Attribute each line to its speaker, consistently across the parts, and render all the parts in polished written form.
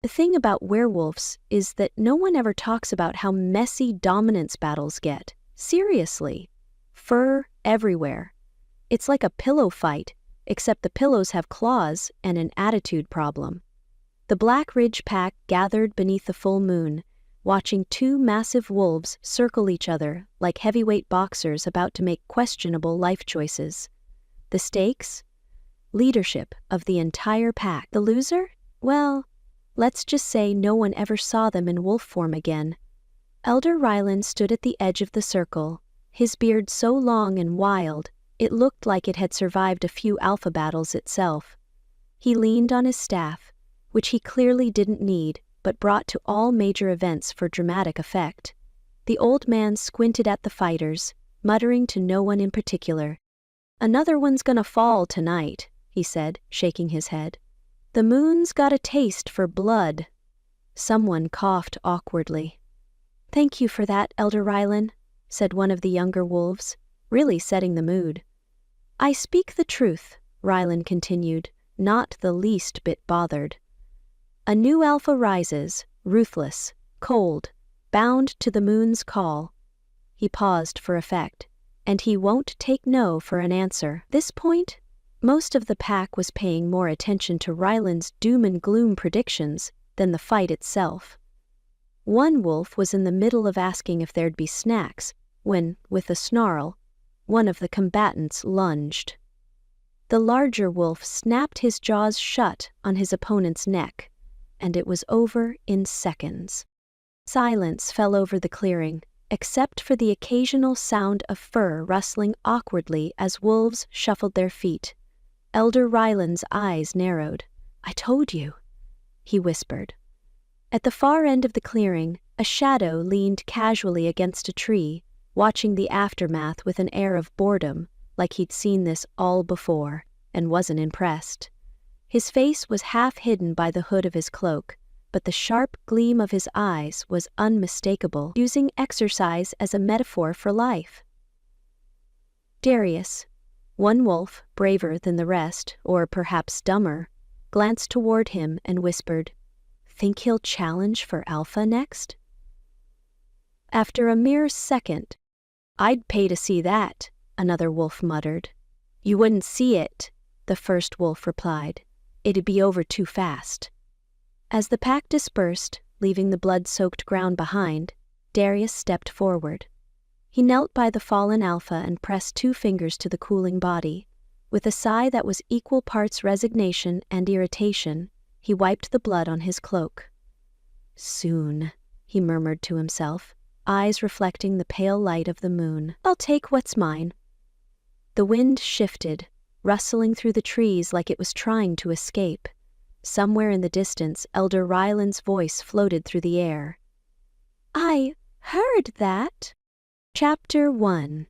Speaker 1: The thing about werewolves is that no one ever talks about how messy dominance battles get. Seriously. Fur everywhere. It's like a pillow fight, except the pillows have claws and an attitude problem. The Black Ridge pack gathered beneath the full moon, watching two massive wolves circle each other like heavyweight boxers about to make questionable life choices. The stakes? Leadership of the entire pack. The loser? Well, let's just say no one ever saw them in wolf form again. Elder Ryland stood at the edge of the circle, his beard so long and wild, it looked like it had survived a few alpha battles itself. He leaned on his staff, which he clearly didn't need, but brought to all major events for dramatic effect. The old man squinted at the fighters, muttering to no one in particular. "Another one's gonna fall tonight," he said, shaking his head. "The moon's got a taste for blood." Someone coughed awkwardly. "Thank you for that, Elder Rylan," said one of the younger wolves, really setting the mood. "I speak the truth," Rylan continued, not the least bit bothered. "A new alpha rises, ruthless, cold, bound to the moon's call." He paused for effect, and he won't take no for an answer. This point, most of the pack was paying more attention to Ryland's doom and gloom predictions than the fight itself. One wolf was in the middle of asking if there'd be snacks, when, with a snarl, one of the combatants lunged. The larger wolf snapped his jaws shut on his opponent's neck, and it was over in seconds. Silence fell over the clearing, except for the occasional sound of fur rustling awkwardly as wolves shuffled their feet. Elder Ryland's eyes narrowed. "I told you," he whispered. At the far end of the clearing, a shadow leaned casually against a tree, watching the aftermath with an air of boredom, like he'd seen this all before, and wasn't impressed. His face was half hidden by the hood of his cloak, but the sharp gleam of his eyes was unmistakable, using exercise as a metaphor for life. Darius, one wolf braver than the rest, or perhaps dumber, glanced toward him and whispered, "Think he'll challenge for alpha next?" After a mere second, "I'd pay to see that," another wolf muttered. "You wouldn't see it," the first wolf replied. "It'd be over too fast." As the pack dispersed, leaving the blood-soaked ground behind, Darius stepped forward. He knelt by the fallen alpha and pressed two fingers to the cooling body. With a sigh that was equal parts resignation and irritation, he wiped the blood on his cloak. "Soon," he murmured to himself, eyes reflecting the pale light of the moon. "I'll take what's mine." The wind shifted, rustling through the trees like it was trying to escape. Somewhere in the distance, Elder Ryland's voice floated through the air. "I heard that." Chapter 1.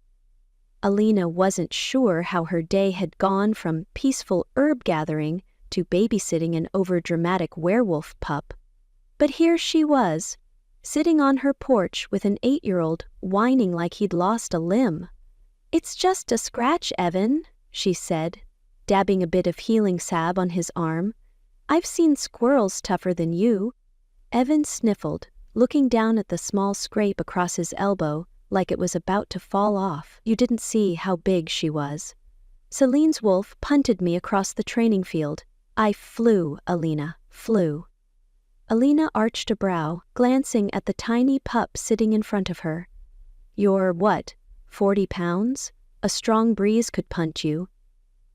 Speaker 1: Alina wasn't sure how her day had gone from peaceful herb gathering to babysitting an overdramatic werewolf pup. But here she was, sitting on her porch with an 8-year-old whining like he'd lost a limb. "It's just a scratch, Evan," she said, dabbing a bit of healing salve on his arm. "I've seen squirrels tougher than you." Evan sniffled, looking down at the small scrape across his elbow like it was about to fall off. You didn't see how big she was. "Celine's wolf punted me across the training field. I flew, Alina, flew." Alina arched a brow, glancing at the tiny pup sitting in front of her. "You're what, 40 pounds? A strong breeze could punt you."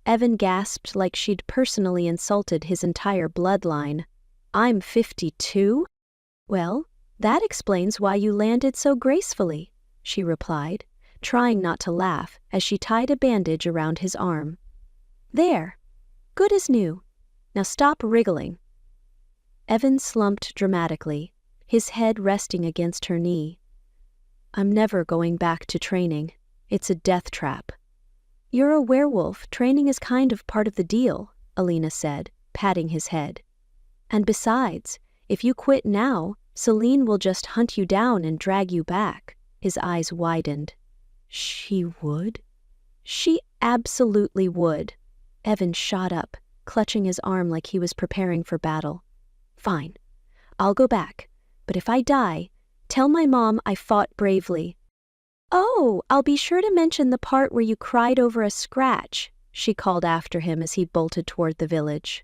Speaker 1: Evan gasped like she'd personally insulted his entire bloodline. "I'm 52? Well, that explains why you landed so gracefully," she replied, trying not to laugh as she tied a bandage around his arm. "There. Good as new. Now stop wriggling." Evan slumped dramatically, his head resting against her knee. "I'm never going back to training. It's a death trap." "You're a werewolf. Training is kind of part of the deal," Alina said, patting his head. "And besides, if you quit now, Celine will just hunt you down and drag you back." His eyes widened. "She would?" "She absolutely would." Evan shot up, clutching his arm like he was preparing for battle. "Fine. I'll go back, but if I die, tell my mom I fought bravely." "Oh, I'll be sure to mention the part where you cried over a scratch," she called after him as he bolted toward the village.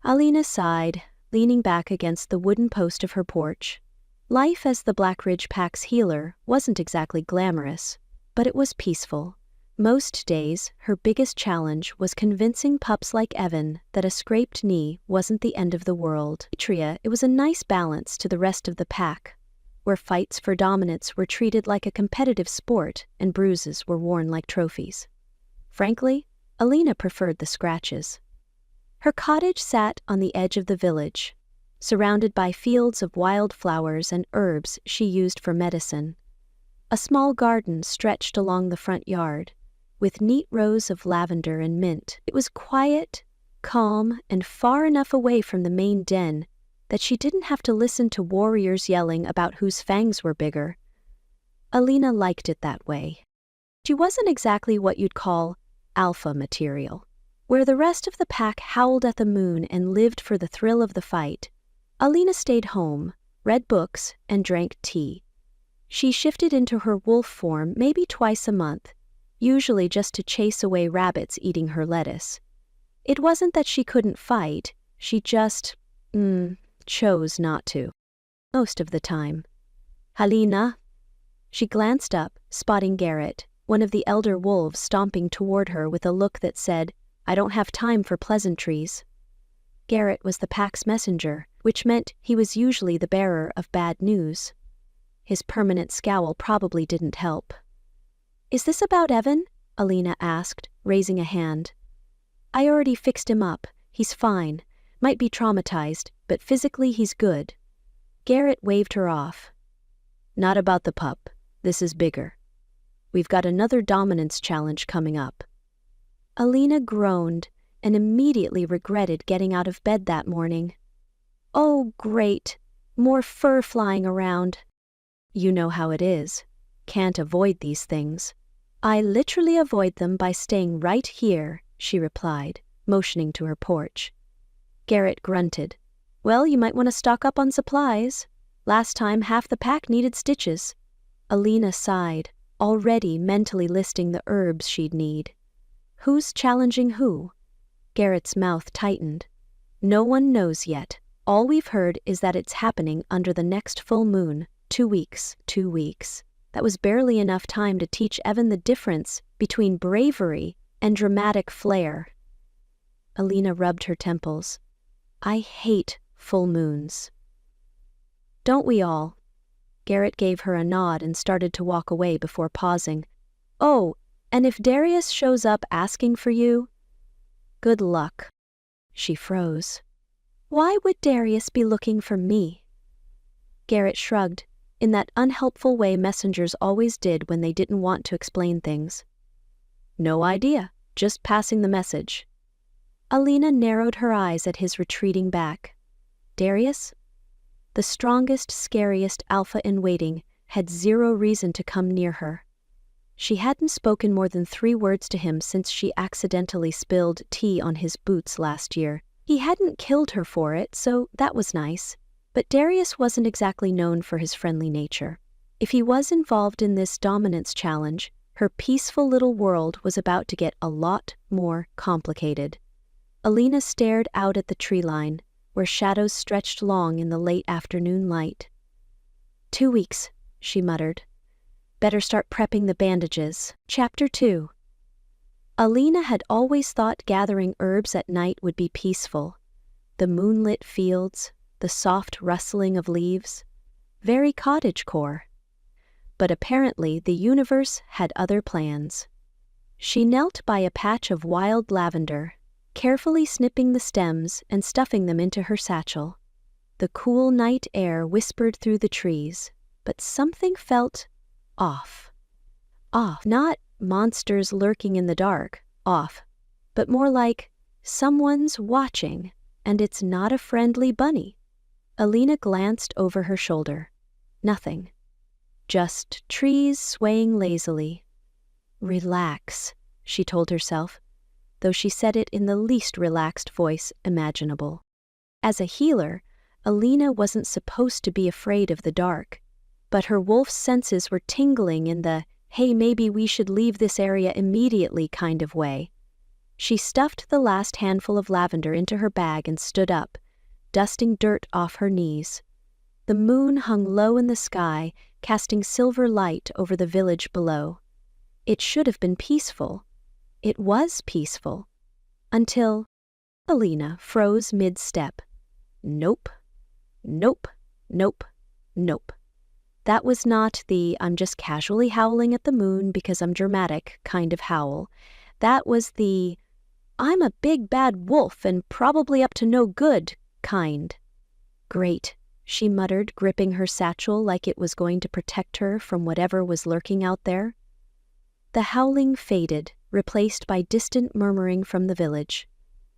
Speaker 1: Alina sighed, leaning back against the wooden post of her porch. Life as the Black Ridge Pack's healer wasn't exactly glamorous, but it was peaceful. Most days, her biggest challenge was convincing pups like Evan that a scraped knee wasn't the end of the world. It was a nice balance to the rest of the pack, where fights for dominance were treated like a competitive sport and bruises were worn like trophies. Frankly, Alina preferred the scratches. Her cottage sat on the edge of the village, surrounded by fields of wild flowers and herbs she used for medicine. A small garden stretched along the front yard, with neat rows of lavender and mint. It was quiet, calm, and far enough away from the main den that she didn't have to listen to warriors yelling about whose fangs were bigger. Alina liked it that way. She wasn't exactly what you'd call alpha material. Where the rest of the pack howled at the moon and lived for the thrill of the fight, Alina stayed home, read books, and drank tea. She shifted into her wolf form maybe twice a month, usually just to chase away rabbits eating her lettuce. It wasn't that she couldn't fight, she just, chose not to. Most of the time. "Alina?" She glanced up, spotting Garrett, one of the elder wolves stomping toward her with a look that said, "I don't have time for pleasantries." Garrett was the pack's messenger, which meant he was usually the bearer of bad news. His permanent scowl probably didn't help. "Is this about Evan?" Alina asked, raising a hand. "I already fixed him up. He's fine. Might be traumatized, but physically he's good." Garrett waved her off. "Not about the pup. This is bigger. We've got another dominance challenge coming up." Alina groaned and immediately regretted getting out of bed that morning. "Oh, great. More fur flying around." "You know how it is. Can't avoid these things." "I literally avoid them by staying right here," she replied, motioning to her porch. Garrett grunted. "Well, you might want to stock up on supplies. Last time half the pack needed stitches." Alina sighed, already mentally listing the herbs she'd need. Who's challenging who? Garrett's mouth tightened. "No one knows yet. All we've heard is that it's happening under the next full moon. 2 weeks. 2 weeks. That was barely enough time to teach Evan the difference between bravery and dramatic flair." Alina rubbed her temples. "I hate full moons." "Don't we all?" Garrett gave her a nod and started to walk away before pausing. "Oh, and if Darius shows up asking for you, good luck." She froze. "Why would Darius be looking for me?" Garrett shrugged, in that unhelpful way messengers always did when they didn't want to explain things. "No idea, just passing the message." Alina narrowed her eyes at his retreating back. Darius? The strongest, scariest alpha-in-waiting had zero reason to come near her. She hadn't spoken more than 3 words to him since she accidentally spilled tea on his boots last year. He hadn't killed her for it, so that was nice. But Darius wasn't exactly known for his friendly nature. If he was involved in this dominance challenge, her peaceful little world was about to get a lot more complicated. Alina stared out at the tree line, where shadows stretched long in the late afternoon light. 2 weeks, she muttered. Better start prepping the bandages. Chapter 2. Alina had always thought gathering herbs at night would be peaceful. The moonlit fields, the soft rustling of leaves, very cottagecore. But apparently the universe had other plans. She knelt by a patch of wild lavender, carefully snipping the stems and stuffing them into her satchel. The cool night air whispered through the trees, but something felt off. Off, not monsters lurking in the dark, off, but more like someone's watching, and it's not a friendly bunny. Alina glanced over her shoulder. Nothing. Just trees swaying lazily. Relax, she told herself, though she said it in the least relaxed voice imaginable. As a healer, Alina wasn't supposed to be afraid of the dark, but her wolf's senses were tingling in the, hey, maybe we should leave this area immediately kind of way. She stuffed the last handful of lavender into her bag and stood up, dusting dirt off her knees. The moon hung low in the sky, casting silver light over the village below. It should have been peaceful. It was peaceful. Until Alina froze mid-step. Nope. Nope. Nope. Nope. That was not the I'm just casually howling at the moon because I'm dramatic kind of howl. That was the I'm a big bad wolf and probably up to no good kind. Great, she muttered, gripping her satchel like it was going to protect her from whatever was lurking out there. The howling faded, replaced by distant murmuring from the village.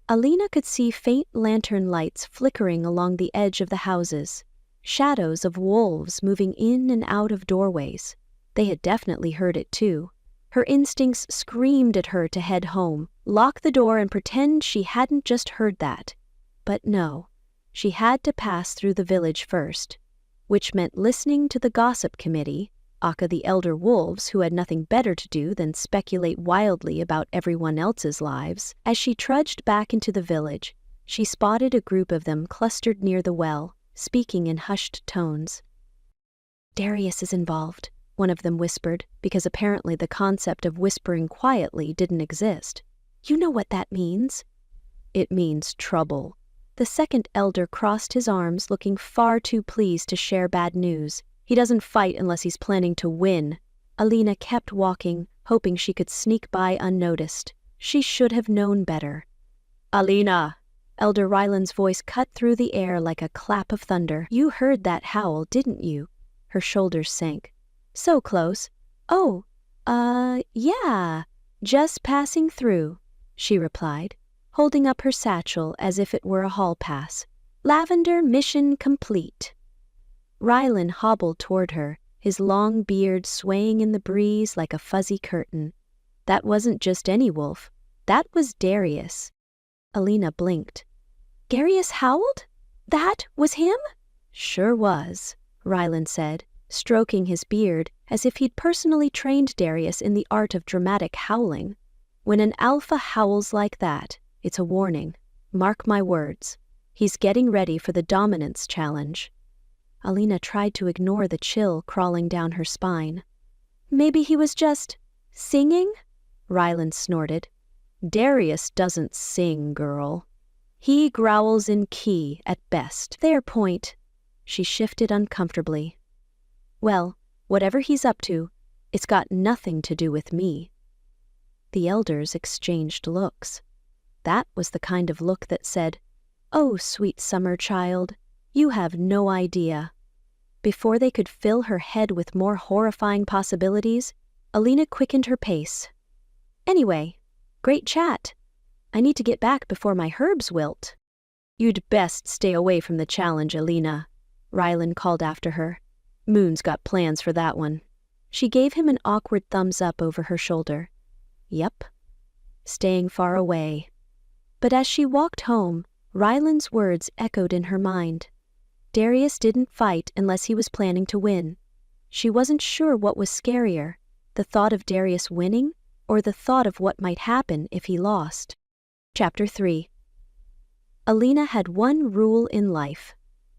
Speaker 1: Alina could see faint lantern lights flickering along the edge of the houses, shadows of wolves moving in and out of doorways. They had definitely heard it too. Her instincts screamed at her to head home, lock the door and pretend she hadn't just heard that. But no, she had to pass through the village first, which meant listening to the gossip committee, aka the elder wolves who had nothing better to do than speculate wildly about everyone else's lives. As she trudged back into the village, she spotted a group of them clustered near the well, speaking in hushed tones. "Darius is involved," one of them whispered, because apparently the concept of whispering quietly didn't exist. "You know what that means." "It means trouble." The second elder crossed his arms, looking far too pleased to share bad news. "He doesn't fight unless he's planning to win." Alina kept walking, hoping she could sneak by unnoticed. She should have known better. "Alina!" Elder Ryland's voice cut through the air like a clap of thunder. "You heard that howl, didn't you?" Her shoulders sank. "So close." "Oh, yeah, just passing through," she replied, holding up her satchel as if it were a hall pass. "Lavender mission complete." Ryland hobbled toward her, his long beard swaying in the breeze like a fuzzy curtain. That wasn't just any wolf. That was Darius. Alina blinked. "Darius howled? That was him?" "Sure was," Ryland said, stroking his beard as if he'd personally trained Darius in the art of dramatic howling. "When an alpha howls like that, it's a warning. Mark my words. He's getting ready for the dominance challenge." Alina tried to ignore the chill crawling down her spine. "Maybe he was just singing?" Ryland snorted. "Darius doesn't sing, girl. He growls in key at best." "Fair point." She shifted uncomfortably. "Well, whatever he's up to, it's got nothing to do with me." The elders exchanged looks. That was the kind of look that said, "Oh, sweet summer child, you have no idea." Before they could fill her head with more horrifying possibilities, Alina quickened her pace. "Anyway, great chat. I need to get back before my herbs wilt." "You'd best stay away from the challenge, Alina," Ryland called after her. "Moon's got plans for that one." She gave him an awkward thumbs up over her shoulder. Yep, staying far away. But as she walked home, Ryland's words echoed in her mind. Darius didn't fight unless he was planning to win. She wasn't sure what was scarier, the thought of Darius winning or the thought of what might happen if he lost. Chapter 3. Alina had one rule in life: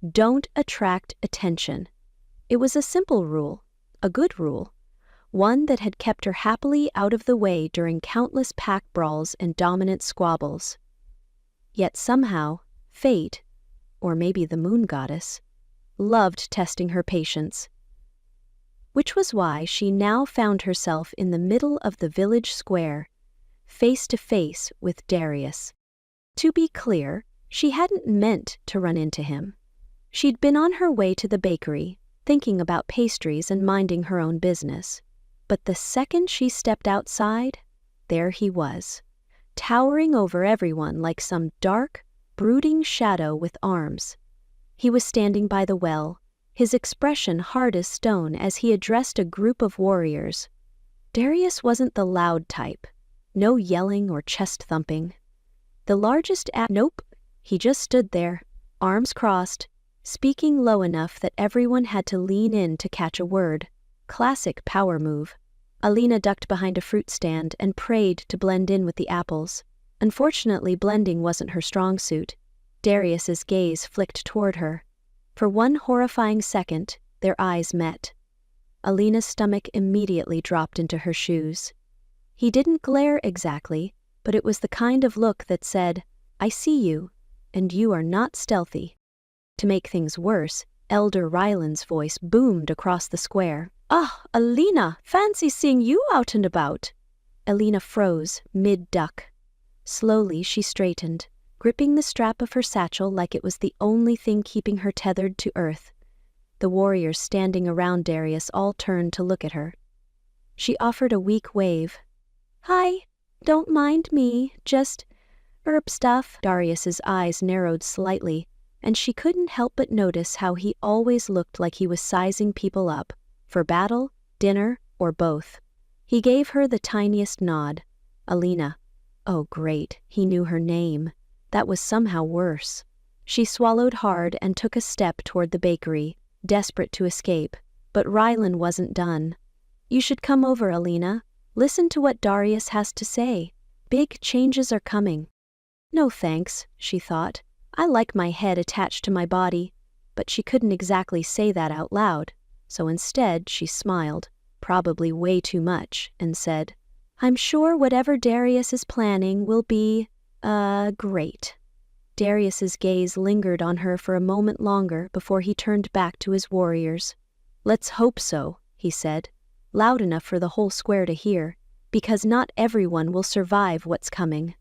Speaker 1: don't attract attention. It was a simple rule, a good rule, one that had kept her happily out of the way during countless pack brawls and dominant squabbles. Yet somehow, fate, or maybe the moon goddess, loved testing her patience. Which was why she now found herself in the middle of the village square, face to face with Darius. To be clear, she hadn't meant to run into him. She'd been on her way to the bakery, thinking about pastries and minding her own business. But the second she stepped outside, there he was, towering over everyone like some dark, brooding shadow with arms. He was standing by the well, his expression hard as stone as he addressed a group of warriors. Darius wasn't the loud type. No yelling or chest thumping. The largest nope, he just stood there, arms crossed, speaking low enough that everyone had to lean in to catch a word. Classic power move. Alina ducked behind a fruit stand and prayed to blend in with the apples. Unfortunately, blending wasn't her strong suit. Darius's gaze flicked toward her. For one horrifying second, their eyes met. Alina's stomach immediately dropped into her shoes. He didn't glare exactly, but it was the kind of look that said, "I see you, and you are not stealthy." To make things worse, Elder Ryland's voice boomed across the square. "Ah, Alina, fancy seeing you out and about." Alina froze, mid-duck. Slowly she straightened, gripping the strap of her satchel like it was the only thing keeping her tethered to earth. The warriors standing around Darius all turned to look at her. She offered a weak wave. "Hi, don't mind me, just herb stuff." Darius's eyes narrowed slightly, and she couldn't help but notice how he always looked like he was sizing people up, for battle, dinner, or both. He gave her the tiniest nod. Alina. Oh great, he knew her name. That was somehow worse. She swallowed hard and took a step toward the bakery, desperate to escape, but Ryland wasn't done. "You should come over, Alina. Listen to what Darius has to say. Big changes are coming." No thanks, she thought. I like my head attached to my body, but she couldn't exactly say that out loud, so instead she smiled, probably way too much, and said, "I'm sure whatever Darius is planning will be, great." Darius's gaze lingered on her for a moment longer before he turned back to his warriors. "Let's hope so," he said, loud enough for the whole square to hear, "because not everyone will survive what's coming."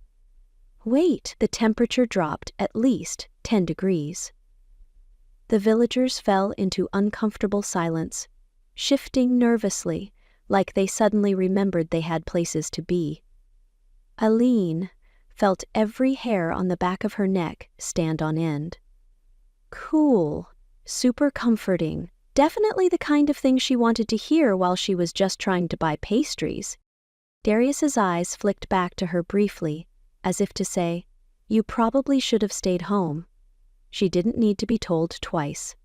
Speaker 1: Wait, the temperature dropped at least 10 degrees. The villagers fell into uncomfortable silence, shifting nervously, like they suddenly remembered they had places to be. Aline felt every hair on the back of her neck stand on end. Cool, super comforting, definitely the kind of thing she wanted to hear while she was just trying to buy pastries. Darius's eyes flicked back to her briefly, as if to say, "You probably should have stayed home." She didn't need to be told twice.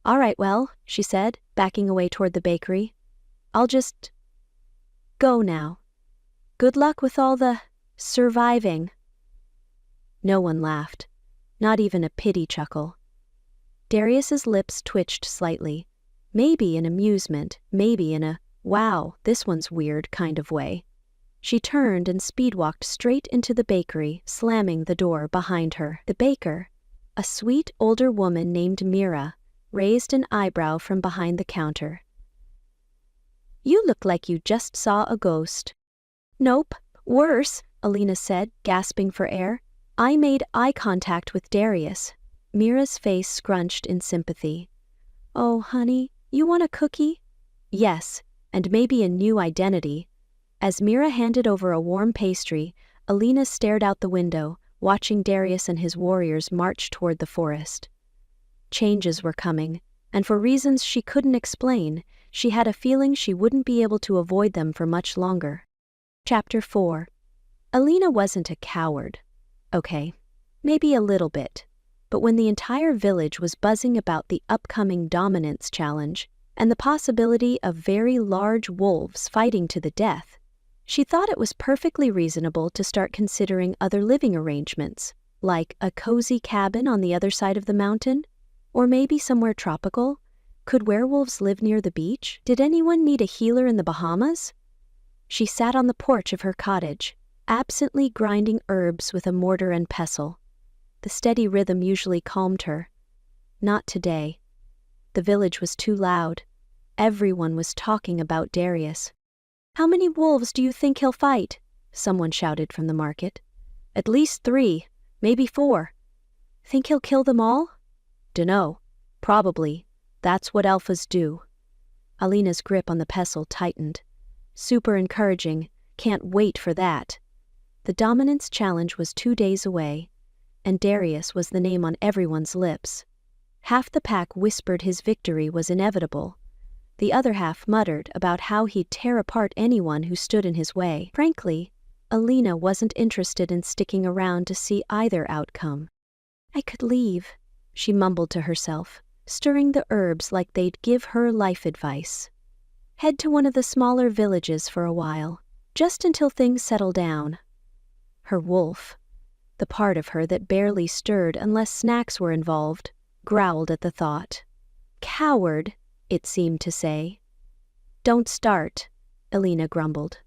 Speaker 1: "All right, well," she said, backing away toward the bakery. "I'll just go now. Good luck with all the surviving." No one laughed, not even a pity chuckle. Darius's lips twitched slightly, maybe in amusement, maybe in a, "wow, this one's weird" kind of way. She turned and speed-walked straight into the bakery, slamming the door behind her. The baker, a sweet older woman named Mira, raised an eyebrow from behind the counter. "You look like you just saw a ghost." "Nope, worse," Alina said, gasping for air. I made eye contact with Darius. Mira's face scrunched in sympathy. "Oh, honey, you want a cookie?" "Yes, and maybe a new identity." As Mira handed over a warm pastry, Alina stared out the window, watching Darius and his warriors march toward the forest. Changes were coming, and for reasons she couldn't explain, she had a feeling she wouldn't be able to avoid them for much longer. Chapter 4. Alina wasn't a coward. Okay, maybe a little bit. But when the entire village was buzzing about the upcoming dominance challenge and the possibility of very large wolves fighting to the death, she thought it was perfectly reasonable to start considering other living arrangements, like a cozy cabin on the other side of the mountain, or maybe somewhere tropical. Could werewolves live near the beach? Did anyone need a healer in the Bahamas? She sat on the porch of her cottage, absently grinding herbs with a mortar and pestle. The steady rhythm usually calmed her. Not today. The village was too loud. Everyone was talking about Darius. "How many wolves do you think he'll fight?" someone shouted from the market. "At least 3, maybe 4. "Think he'll kill them all?" "Dunno. Probably. That's what alphas do." Alina's grip on the pestle tightened. Super encouraging. Can't wait for that. The dominance challenge was 2 days away, and Darius was the name on everyone's lips. Half the pack whispered his victory was inevitable. The other half muttered about how he'd tear apart anyone who stood in his way. Frankly, Alina wasn't interested in sticking around to see either outcome. "I could leave," she mumbled to herself, stirring the herbs like they'd give her life advice. Head to one of the smaller villages for a while, just until things settle down. Her wolf, the part of her that barely stirred unless snacks were involved, growled at the thought. Coward, it seemed to say. Don't start, Alina grumbled.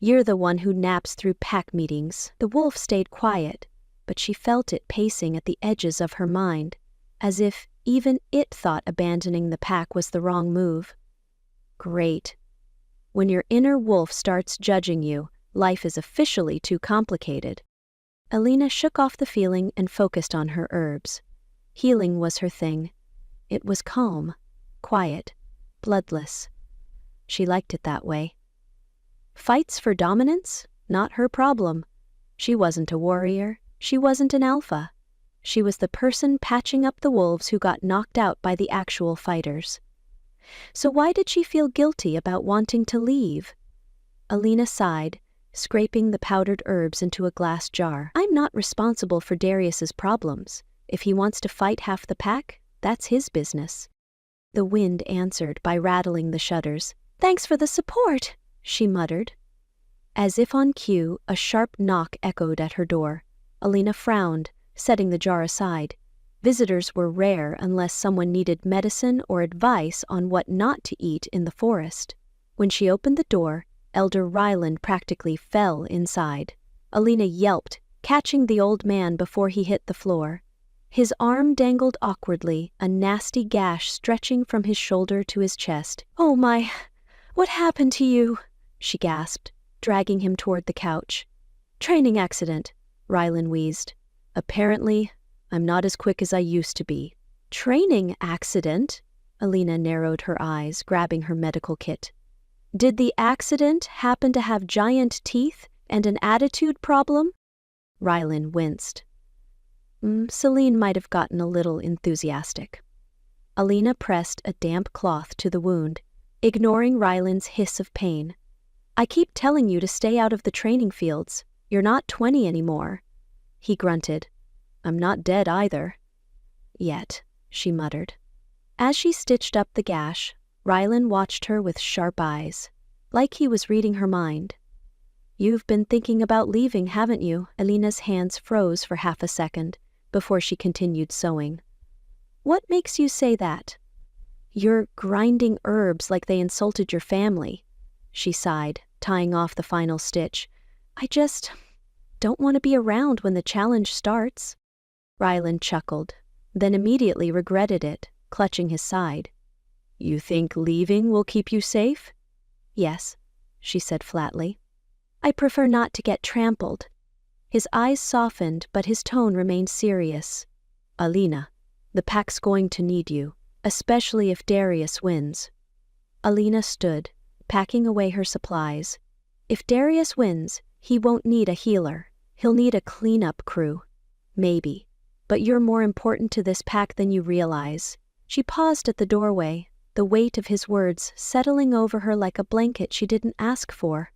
Speaker 1: You're the one who naps through pack meetings. The wolf stayed quiet, but she felt it pacing at the edges of her mind, as if even it thought abandoning the pack was the wrong move. Great. When your inner wolf starts judging you, life is officially too complicated. Alina shook off the feeling and focused on her herbs. Healing was her thing. It was calm, quiet, bloodless. She liked it that way. Fights for dominance? Not her problem. She wasn't a warrior. She wasn't an alpha. She was the person patching up the wolves who got knocked out by the actual fighters. So why did she feel guilty about wanting to leave? Alina sighed, scraping the powdered herbs into a glass jar. I'm not responsible for Darius's problems. If he wants to fight half the pack, that's his business. The wind answered by rattling the shutters. Thanks for the support, she muttered. As if on cue, a sharp knock echoed at her door. Alina frowned, setting the jar aside. Visitors were rare unless someone needed medicine or advice on what not to eat in the forest. When she opened the door, Elder Ryland practically fell inside. Alina yelped, catching the old man before he hit the floor. His arm dangled awkwardly, a nasty gash stretching from his shoulder to his chest. Oh my, what happened to you? She gasped, dragging him toward the couch. Training accident, Ryland wheezed. Apparently, I'm not as quick as I used to be. Training accident? Alina narrowed her eyes, grabbing her medical kit. Did the accident happen to have giant teeth and an attitude problem? Ryland winced. Celine might have gotten a little enthusiastic. Alina pressed a damp cloth to the wound, ignoring Ryland's hiss of pain. I keep telling you to stay out of the training fields. You're not 20 anymore. He grunted. I'm not dead either. Yet, she muttered. As she stitched up the gash, Ryland watched her with sharp eyes, like he was reading her mind. You've been thinking about leaving, haven't you? Alina's hands froze for half a second, before she continued sewing. What makes you say that? You're grinding herbs like they insulted your family, she sighed, tying off the final stitch. I just don't want to be around when the challenge starts. Ryland chuckled, then immediately regretted it, clutching his side. You think leaving will keep you safe? Yes, she said flatly. I prefer not to get trampled. His eyes softened, but his tone remained serious. Alina, the pack's going to need you, especially if Darius wins. Alina stood, packing away her supplies. If Darius wins, he won't need a healer. He'll need a cleanup crew. Maybe. But you're more important to this pack than you realize. She paused at the doorway, the weight of his words settling over her like a blanket she didn't ask for.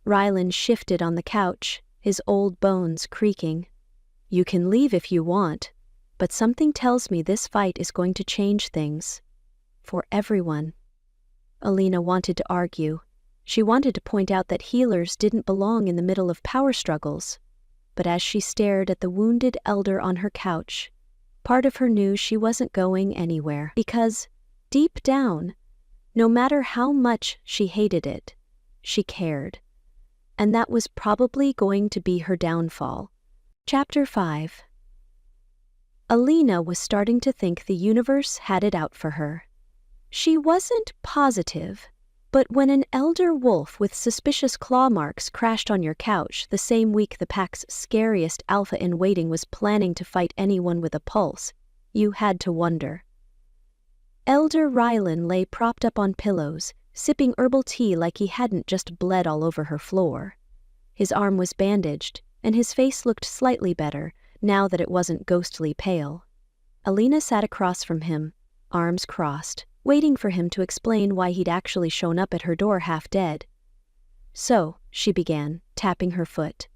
Speaker 1: Ryland shifted on the couch, his old bones creaking. You can leave if you want, but something tells me this fight is going to change things. For everyone. Alina wanted to argue. She wanted to point out that healers didn't belong in the middle of power struggles. But as she stared at the wounded elder on her couch, part of her knew she wasn't going anywhere because, deep down, no matter how much she hated it, she cared. And that was probably going to be her downfall. Chapter 5. Alina was starting to think the universe had it out for her. She wasn't positive, but when an elder wolf with suspicious claw marks crashed on your couch the same week the pack's scariest alpha-in-waiting was planning to fight anyone with a pulse, you had to wonder. Elder Ryland lay propped up on pillows, sipping herbal tea like he hadn't just bled all over her floor. His arm was bandaged, and his face looked slightly better, now that it wasn't ghostly pale. Alina sat across from him, arms crossed, waiting for him to explain why he'd actually shown up at her door half dead. So, she began, tapping her foot.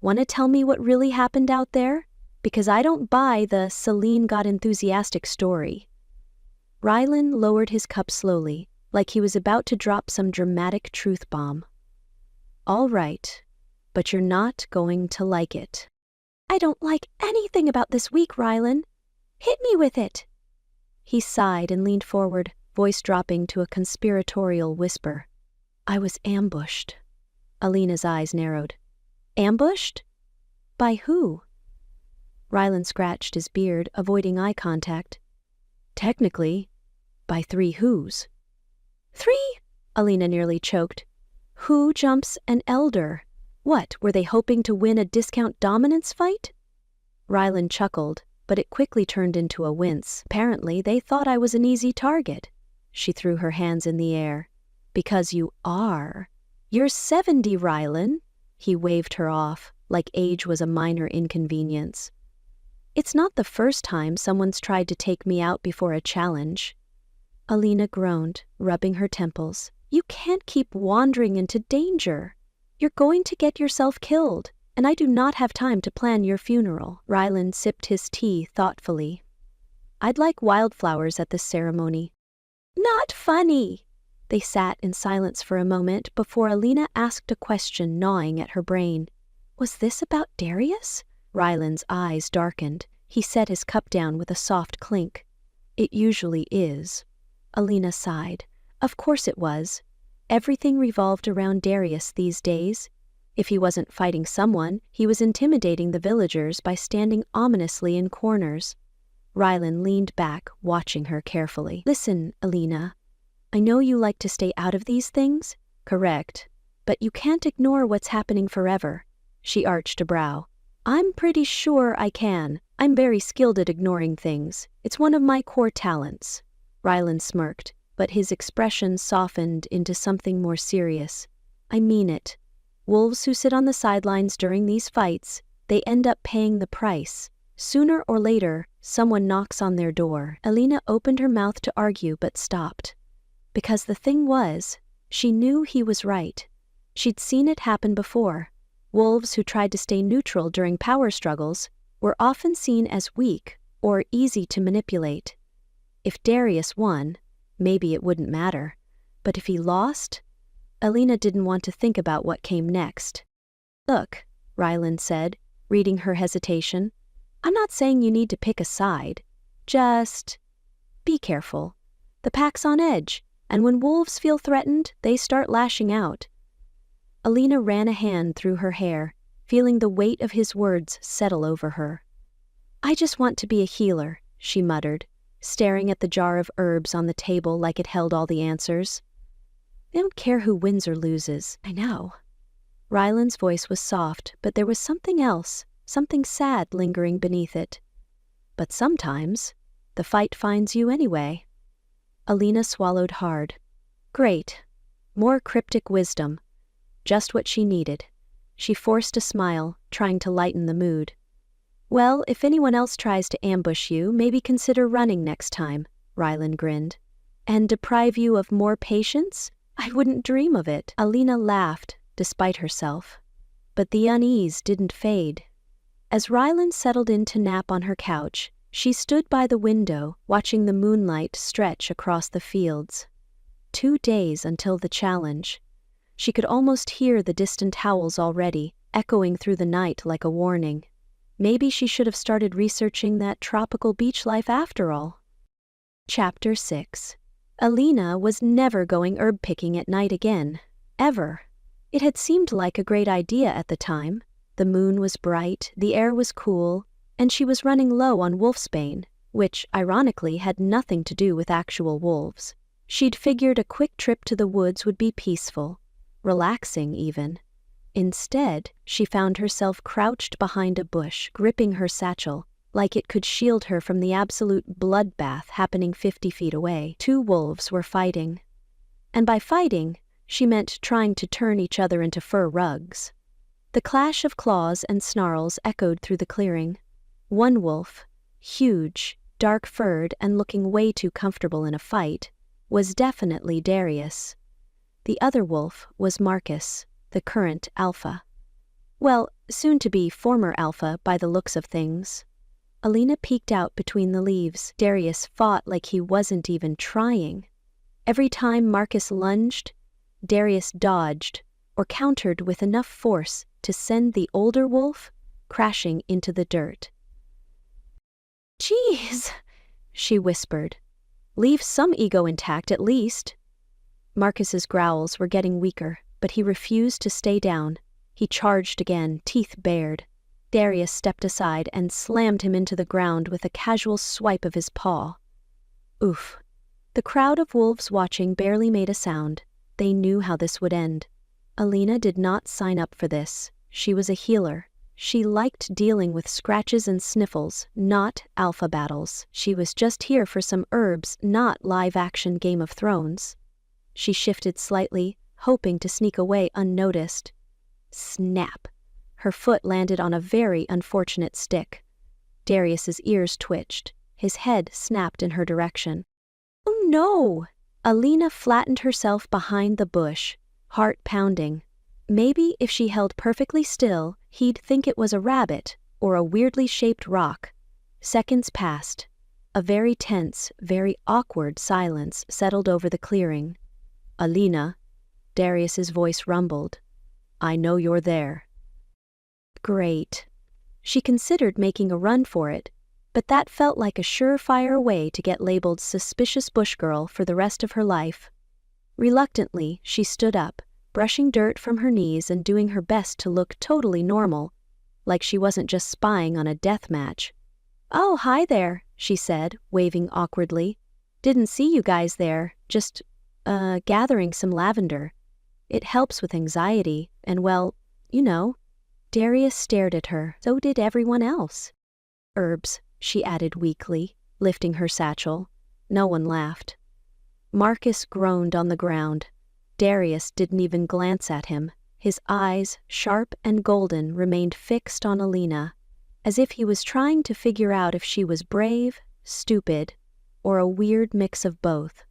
Speaker 1: Want to tell me what really happened out there? because I don't buy the Celine got enthusiastic story. Rylan lowered his cup slowly, like he was about to drop some dramatic truth bomb. All right, but you're not going to like it. I don't like anything about this week, Rylan. Hit me with it. He sighed and leaned forward, voice dropping to a conspiratorial whisper. I was ambushed. Alina's eyes narrowed. Ambushed? By who? Rylan scratched his beard, avoiding eye contact. Technically, by 3 whos. 3? Alina nearly choked. Who jumps an elder? What, were they hoping to win a discount dominance fight? Rylan chuckled, but it quickly turned into a wince. Apparently, they thought I was an easy target. She threw her hands in the air. Because you are. You're 70, Rylan. He waved her off, like age was a minor inconvenience. It's not the first time someone's tried to take me out before a challenge. Alina groaned, rubbing her temples. You can't keep wandering into danger. You're going to get yourself killed, and I do not have time to plan your funeral. Rylan sipped his tea thoughtfully. I'd like wildflowers at this ceremony. Not funny. They sat in silence for a moment before Alina asked a question gnawing at her brain. Was this about Darius? Rylan's eyes darkened. He set his cup down with a soft clink. It usually is. Alina sighed. Of course it was. Everything revolved around Darius these days. If he wasn't fighting someone, he was intimidating the villagers by standing ominously in corners. Rylan leaned back, watching her carefully. Listen, Alina. I know you like to stay out of these things. Correct. But you can't ignore what's happening forever. She arched a brow. I'm pretty sure I can. I'm very skilled at ignoring things. It's one of my core talents. Rylan smirked, but his expression softened into something more serious. I mean it. Wolves who sit on the sidelines during these fights, they end up paying the price. Sooner or later, someone knocks on their door. Alina opened her mouth to argue but stopped. Because the thing was, she knew he was right. She'd seen it happen before. Wolves who tried to stay neutral during power struggles were often seen as weak or easy to manipulate. If Darius won, maybe it wouldn't matter. But if he lost? Alina didn't want to think about what came next. Look, Rylan said, reading her hesitation. I'm not saying you need to pick a side. Just be careful. The pack's on edge, and when wolves feel threatened, they start lashing out. Alina ran a hand through her hair, feeling the weight of his words settle over her. I just want to be a healer, she muttered, staring at the jar of herbs on the table like it held all the answers. I don't care who wins or loses, I know. Rylan's voice was soft, but there was something else, something sad lingering beneath it. But sometimes, the fight finds you anyway. Alina swallowed hard. Great. More cryptic wisdom. Just what she needed. She forced a smile, trying to lighten the mood. Well, if anyone else tries to ambush you, maybe consider running next time, Rylan grinned. And deprive you of more patience? I wouldn't dream of it. Alina laughed, despite herself. But the unease didn't fade. As Rylan settled in to nap on her couch, she stood by the window, watching the moonlight stretch across the fields. 2 days until the challenge. She could almost hear the distant howls already, echoing through the night like a warning. Maybe she should have started researching that tropical beach life after all. Chapter 6. Alina was never going herb picking at night again. Ever. It had seemed like a great idea at the time. The moon was bright, the air was cool, and she was running low on wolfsbane, which, ironically, had nothing to do with actual wolves. She'd figured a quick trip to the woods would be peaceful. Relaxing, even. Instead, she found herself crouched behind a bush, gripping her satchel, like it could shield her from the absolute bloodbath happening 50 feet away. 2 wolves were fighting. And by fighting, she meant trying to turn each other into fur rugs. The clash of claws and snarls echoed through the clearing. One wolf, huge, dark-furred and looking way too comfortable in a fight, was definitely Darius. The other wolf was Marcus, the current alpha. Well, soon-to-be former alpha by the looks of things. Alina peeked out between the leaves. Darius fought like he wasn't even trying. Every time Marcus lunged, Darius dodged or countered with enough force to send the older wolf crashing into the dirt. "Jeez," she whispered. "Leave some ego intact at least." Marcus's growls were getting weaker, but he refused to stay down. He charged again, teeth bared. Darius stepped aside and slammed him into the ground with a casual swipe of his paw. Oof. The crowd of wolves watching barely made a sound. They knew how this would end. Alina did not sign up for this. She was a healer. She liked dealing with scratches and sniffles, not alpha battles. She was just here for some herbs, not live-action Game of Thrones. She shifted slightly, hoping to sneak away unnoticed. Snap! Her foot landed on a very unfortunate stick. Darius's ears twitched. His head snapped in her direction. "Oh no!" Alina flattened herself behind the bush, heart pounding. Maybe if she held perfectly still, he'd think it was a rabbit or a weirdly shaped rock. Seconds passed. A very tense, very awkward silence settled over the clearing. "Alina," Darius's voice rumbled. "I know you're there." Great. She considered making a run for it, but that felt like a surefire way to get labeled suspicious bush girl for the rest of her life. Reluctantly, she stood up, brushing dirt from her knees and doing her best to look totally normal, like she wasn't just spying on a death match. "Oh, hi there," she said, waving awkwardly. "Didn't see you guys there, just, gathering some lavender. It helps with anxiety, and well, you know." Darius stared at her. So did everyone else. "Herbs," she added weakly, lifting her satchel. No one laughed. Marcus groaned on the ground. Darius didn't even glance at him. His eyes, sharp and golden, remained fixed on Alina, as if he was trying to figure out if she was brave, stupid, or a weird mix of both.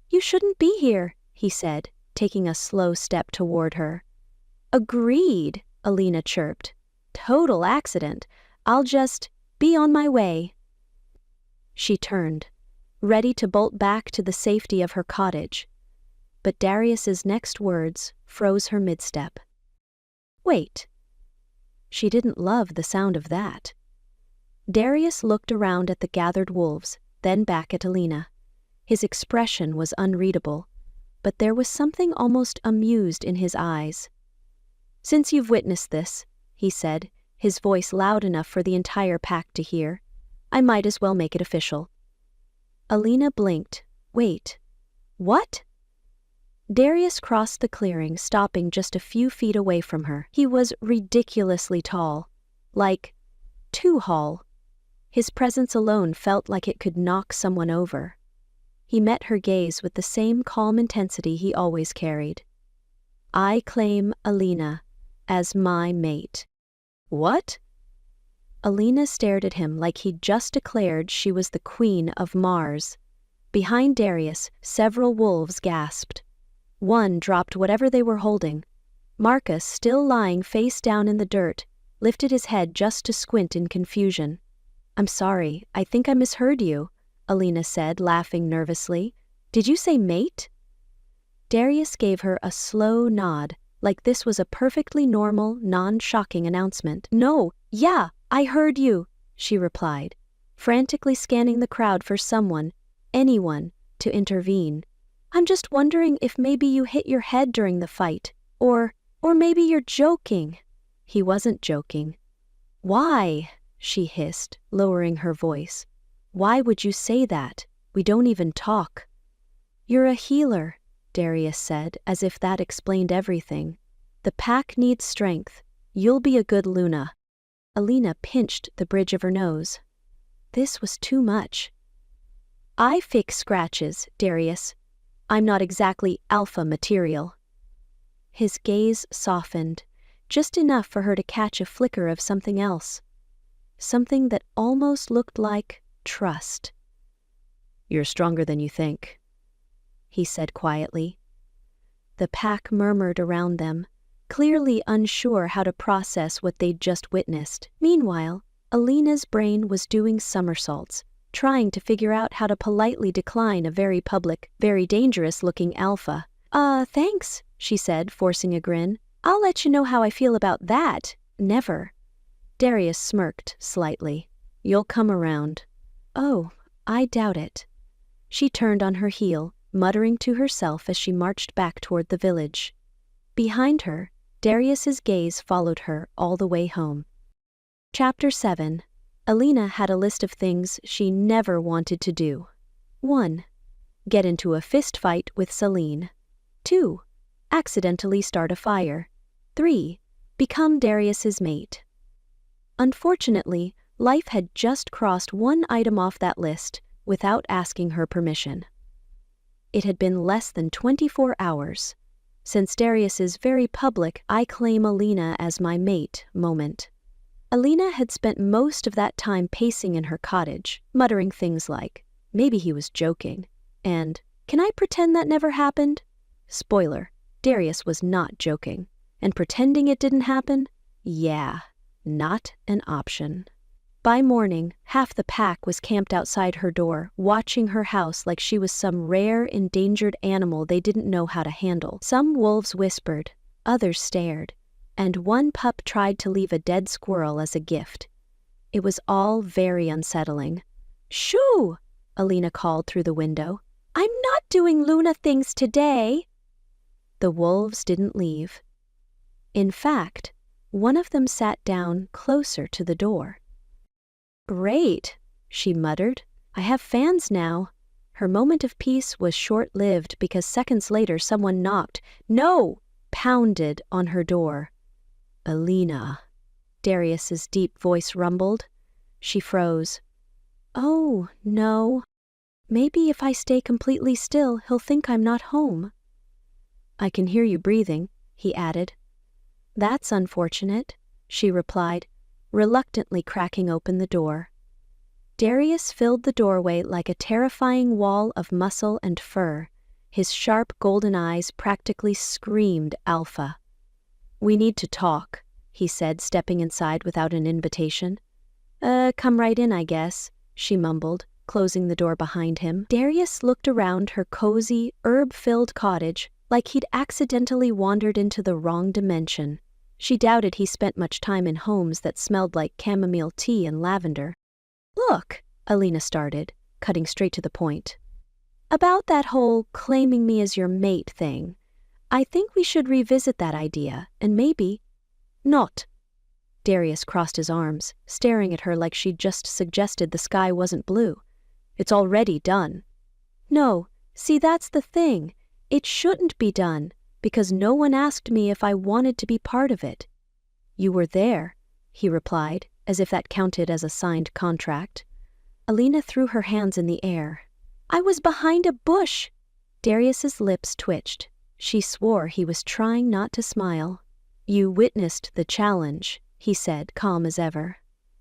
Speaker 1: "You shouldn't be here," he said, taking a slow step toward her. "Agreed," Alina chirped. "Total accident. I'll just be on my way." She turned, ready to bolt back to the safety of her cottage. But Darius's next words froze her mid-step. "Wait." She didn't love the sound of that. Darius looked around at the gathered wolves, then back at Alina. His expression was unreadable, but there was something almost amused in his eyes. "Since you've witnessed this," he said, his voice loud enough for the entire pack to hear, "I might as well make it official." Alina blinked. "Wait. What?" Darius crossed the clearing, stopping just a few feet away from her. He was ridiculously tall. Like, too tall. His presence alone felt like it could knock someone over. He met her gaze with the same calm intensity he always carried. "I claim Alina as my mate." "What?" Alina stared at him like he'd just declared she was the queen of Mars. Behind Darius, several wolves gasped. One dropped whatever they were holding. Marcus, still lying face down in the dirt, lifted his head just to squint in confusion. "I'm sorry, I think I misheard you," Alina said, laughing nervously. "Did you say mate?" Darius gave her a slow nod, like this was a perfectly normal, non-shocking announcement. "No, yeah, I heard you," she replied, frantically scanning the crowd for someone, anyone, to intervene. "I'm just wondering if maybe you hit your head during the fight, or maybe you're joking." He wasn't joking. "Why?" she hissed, lowering her voice. "Why would you say that? We don't even talk." "You're a healer," Darius said, as if that explained everything. "The pack needs strength. You'll be a good Luna." Alina pinched the bridge of her nose. This was too much. "I fix scratches, Darius. I'm not exactly alpha material." His gaze softened, just enough for her to catch a flicker of something else. Something that almost looked like trust. "You're stronger than you think," he said quietly. The pack murmured around them, clearly unsure how to process what they'd just witnessed. Meanwhile, Alina's brain was doing somersaults, trying to figure out how to politely decline a very public, very dangerous-looking alpha. Thanks, she said, forcing a grin. I'll let you know how I feel about that. Never. Darius smirked slightly. You'll come around. Oh, I doubt it. She turned on her heel, muttering to herself as she marched back toward the village. Behind her, Darius's gaze followed her all the way home. Chapter 7. Alina had a list of things she never wanted to do. 1. Get into a fist fight with Celine. 2. Accidentally start a fire. 3. Become Darius's mate. Unfortunately, life had just crossed one item off that list without asking her permission. It had been less than 24 hours since Darius's very public "I claim Alina as my mate" moment. Alina had spent most of that time pacing in her cottage, muttering things like, maybe he was joking, and, can I pretend that never happened? Spoiler, Darius was not joking, and pretending it didn't happen? Yeah, not an option. By morning, half the pack was camped outside her door, watching her house like she was some rare, endangered animal they didn't know how to handle. Some wolves whispered, others stared, and one pup tried to leave a dead squirrel as a gift. It was all very unsettling. Shoo! Alina called through the window. I'm not doing Luna things today. The wolves didn't leave. In fact, one of them sat down closer to the door. Great, she muttered. I have fans now. Her moment of peace was short-lived because seconds later someone knocked, no, pounded on her door. Alina, Darius's deep voice rumbled. She froze. Oh, no. Maybe if I stay completely still, he'll think I'm not home. I can hear you breathing, he added. That's unfortunate, she replied, reluctantly cracking open the door. Darius filled the doorway like a terrifying wall of muscle and fur. His sharp golden eyes practically screamed alpha. We need to talk, he said, stepping inside without an invitation. Come right in, I guess, she mumbled, closing the door behind him. Darius looked around her cozy, herb-filled cottage like he'd accidentally wandered into the wrong dimension. She doubted he spent much time in homes that smelled like chamomile tea and lavender. Look, Alina started, cutting straight to the point. About that whole claiming me as your mate thing. I think we should revisit that idea, and maybe... Not. Darius crossed his arms, staring at her like she'd just suggested the sky wasn't blue. It's already done. No, see, that's the thing. It shouldn't be done, because no one asked me if I wanted to be part of it. You were there, he replied, as if that counted as a signed contract. Alina threw her hands in the air. I was behind a bush. Darius's lips twitched. She swore he was trying not to smile. You witnessed the challenge, he said, calm as ever.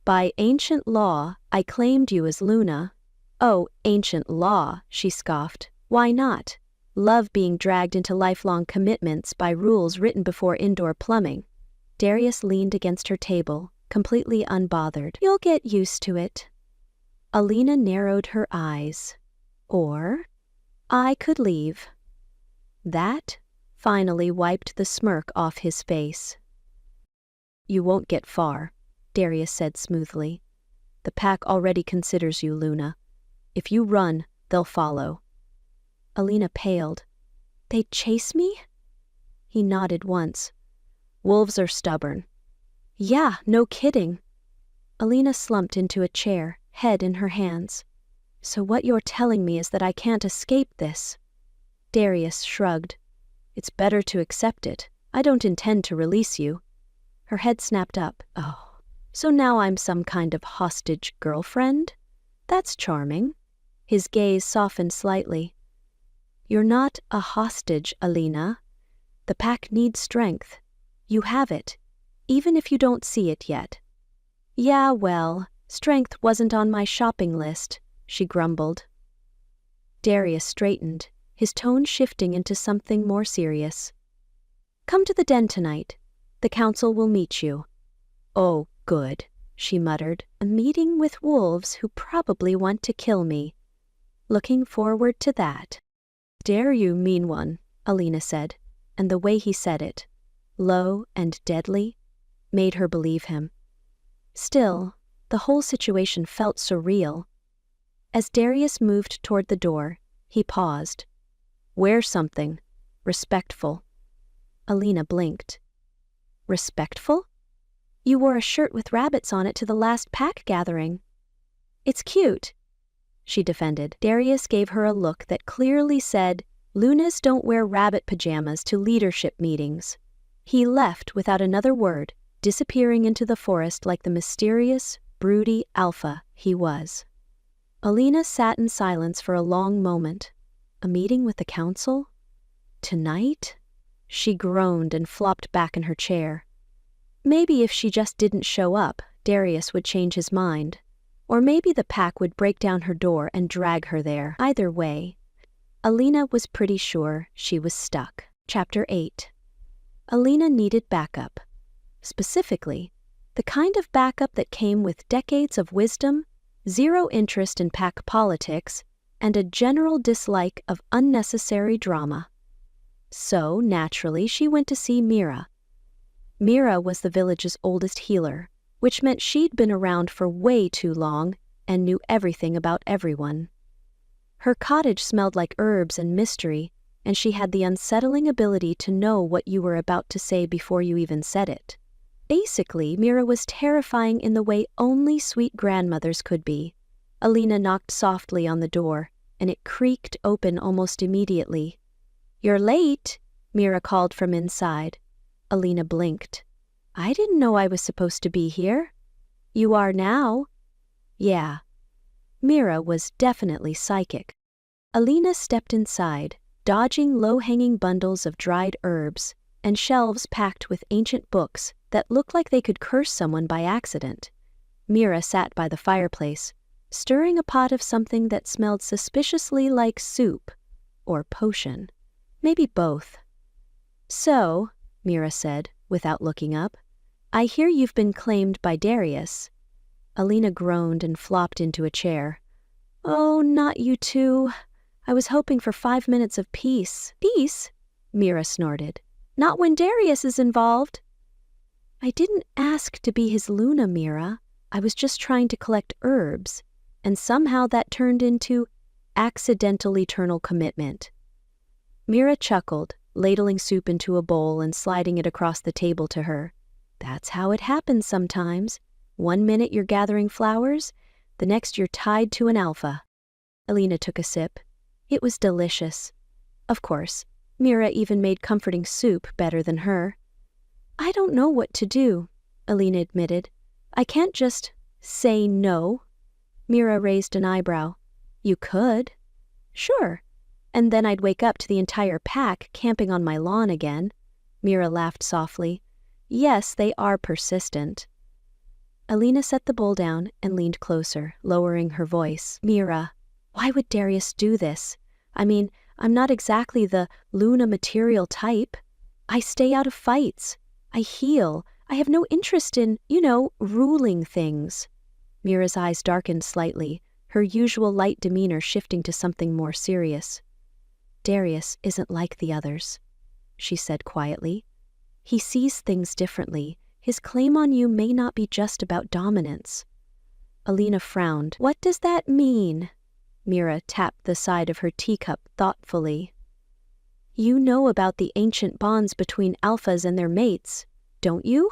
Speaker 1: By ancient law, I claimed you as Luna. Oh, ancient law, she scoffed. Why not? Love being dragged into lifelong commitments by rules written before indoor plumbing. Darius leaned against her table, completely unbothered. You'll get used to it. Alina narrowed her eyes. Or I could leave. That finally wiped the smirk off his face. You won't get far, Darius said smoothly. The pack already considers you Luna. If you run, they'll follow. Alina paled. They'd chase me? He nodded once. Wolves are stubborn. Yeah, no kidding. Alina slumped into a chair, head in her hands. So what you're telling me is that I can't escape this? Darius shrugged. It's better to accept it. I don't intend to release you. Her head snapped up. Oh, so now I'm some kind of hostage girlfriend? That's charming. His gaze softened slightly. You're not a hostage, Alina. The pack needs strength. You have it, even if you don't see it yet. Yeah, well, strength wasn't on my shopping list, she grumbled. Darius straightened, his tone shifting into something more serious. Come to the den tonight. The council will meet you. Oh, good, she muttered. A meeting with wolves who probably want to kill me. Looking forward to that. Dare you, mean one, Alina said, and the way he said it, low and deadly, made her believe him. Still, the whole situation felt surreal. As Darius moved toward the door, he paused. Wear something. Respectful. Alina blinked. Respectful? You wore a shirt with rabbits on it to the last pack gathering. It's cute, she defended. Darius gave her a look that clearly said, Lunas don't wear rabbit pajamas to leadership meetings. He left without another word, disappearing into the forest like the mysterious, broody alpha he was. Alina sat in silence for a long moment. A meeting with the council? Tonight? She groaned and flopped back in her chair. Maybe if she just didn't show up, Darius would change his mind. Or maybe the pack would break down her door and drag her there. Either way, Alina was pretty sure she was stuck. Chapter 8. Alina needed backup. Specifically, the kind of backup that came with decades of wisdom, zero interest in pack politics, and a general dislike of unnecessary drama. So, naturally, she went to see Mira. Mira was the village's oldest healer, which meant she'd been around for way too long and knew everything about everyone. Her cottage smelled like herbs and mystery, and she had the unsettling ability to know what you were about to say before you even said it. Basically, Mira was terrifying in the way only sweet grandmothers could be. Alina knocked softly on the door, and it creaked open almost immediately. "You're late," Mira called from inside. Alina blinked. "I didn't know I was supposed to be here." "You are now." "Yeah." Mira was definitely psychic. Alina stepped inside, dodging low-hanging bundles of dried herbs and shelves packed with ancient books that looked like they could curse someone by accident. Mira sat by the fireplace, stirring a pot of something that smelled suspiciously like soup or potion. Maybe both. "So," Mira said, without looking up, "I hear you've been claimed by Darius." Alina groaned and flopped into a chair. "Oh, not you too. I was hoping for 5 minutes of peace." "Peace?" Mira snorted. "Not when Darius is involved." "I didn't ask to be his Luna, Mira. I was just trying to collect herbs, and somehow that turned into accidental eternal commitment." Mira chuckled, ladling soup into a bowl and sliding it across the table to her. "That's how it happens sometimes. 1 minute you're gathering flowers, the next you're tied to an alpha." Alina took a sip. It was delicious. Of course, Mira even made comforting soup better than her. "I don't know what to do," Alina admitted. "I can't just say no." Mira raised an eyebrow. "You could." "Sure. And then I'd wake up to the entire pack camping on my lawn again." Mira laughed softly. "Yes, they are persistent." Alina set the bowl down and leaned closer, lowering her voice. "Mira, why would Darius do this? I mean, I'm not exactly the Luna material type. I stay out of fights. I heal. I have no interest in, ruling things." Mira's eyes darkened slightly, her usual light demeanor shifting to something more serious. "Darius isn't like the others," she said quietly. "He sees things differently. His claim on you may not be just about dominance." Alina frowned. "What does that mean?" Mira tapped the side of her teacup thoughtfully. "You know about the ancient bonds between alphas and their mates, don't you?"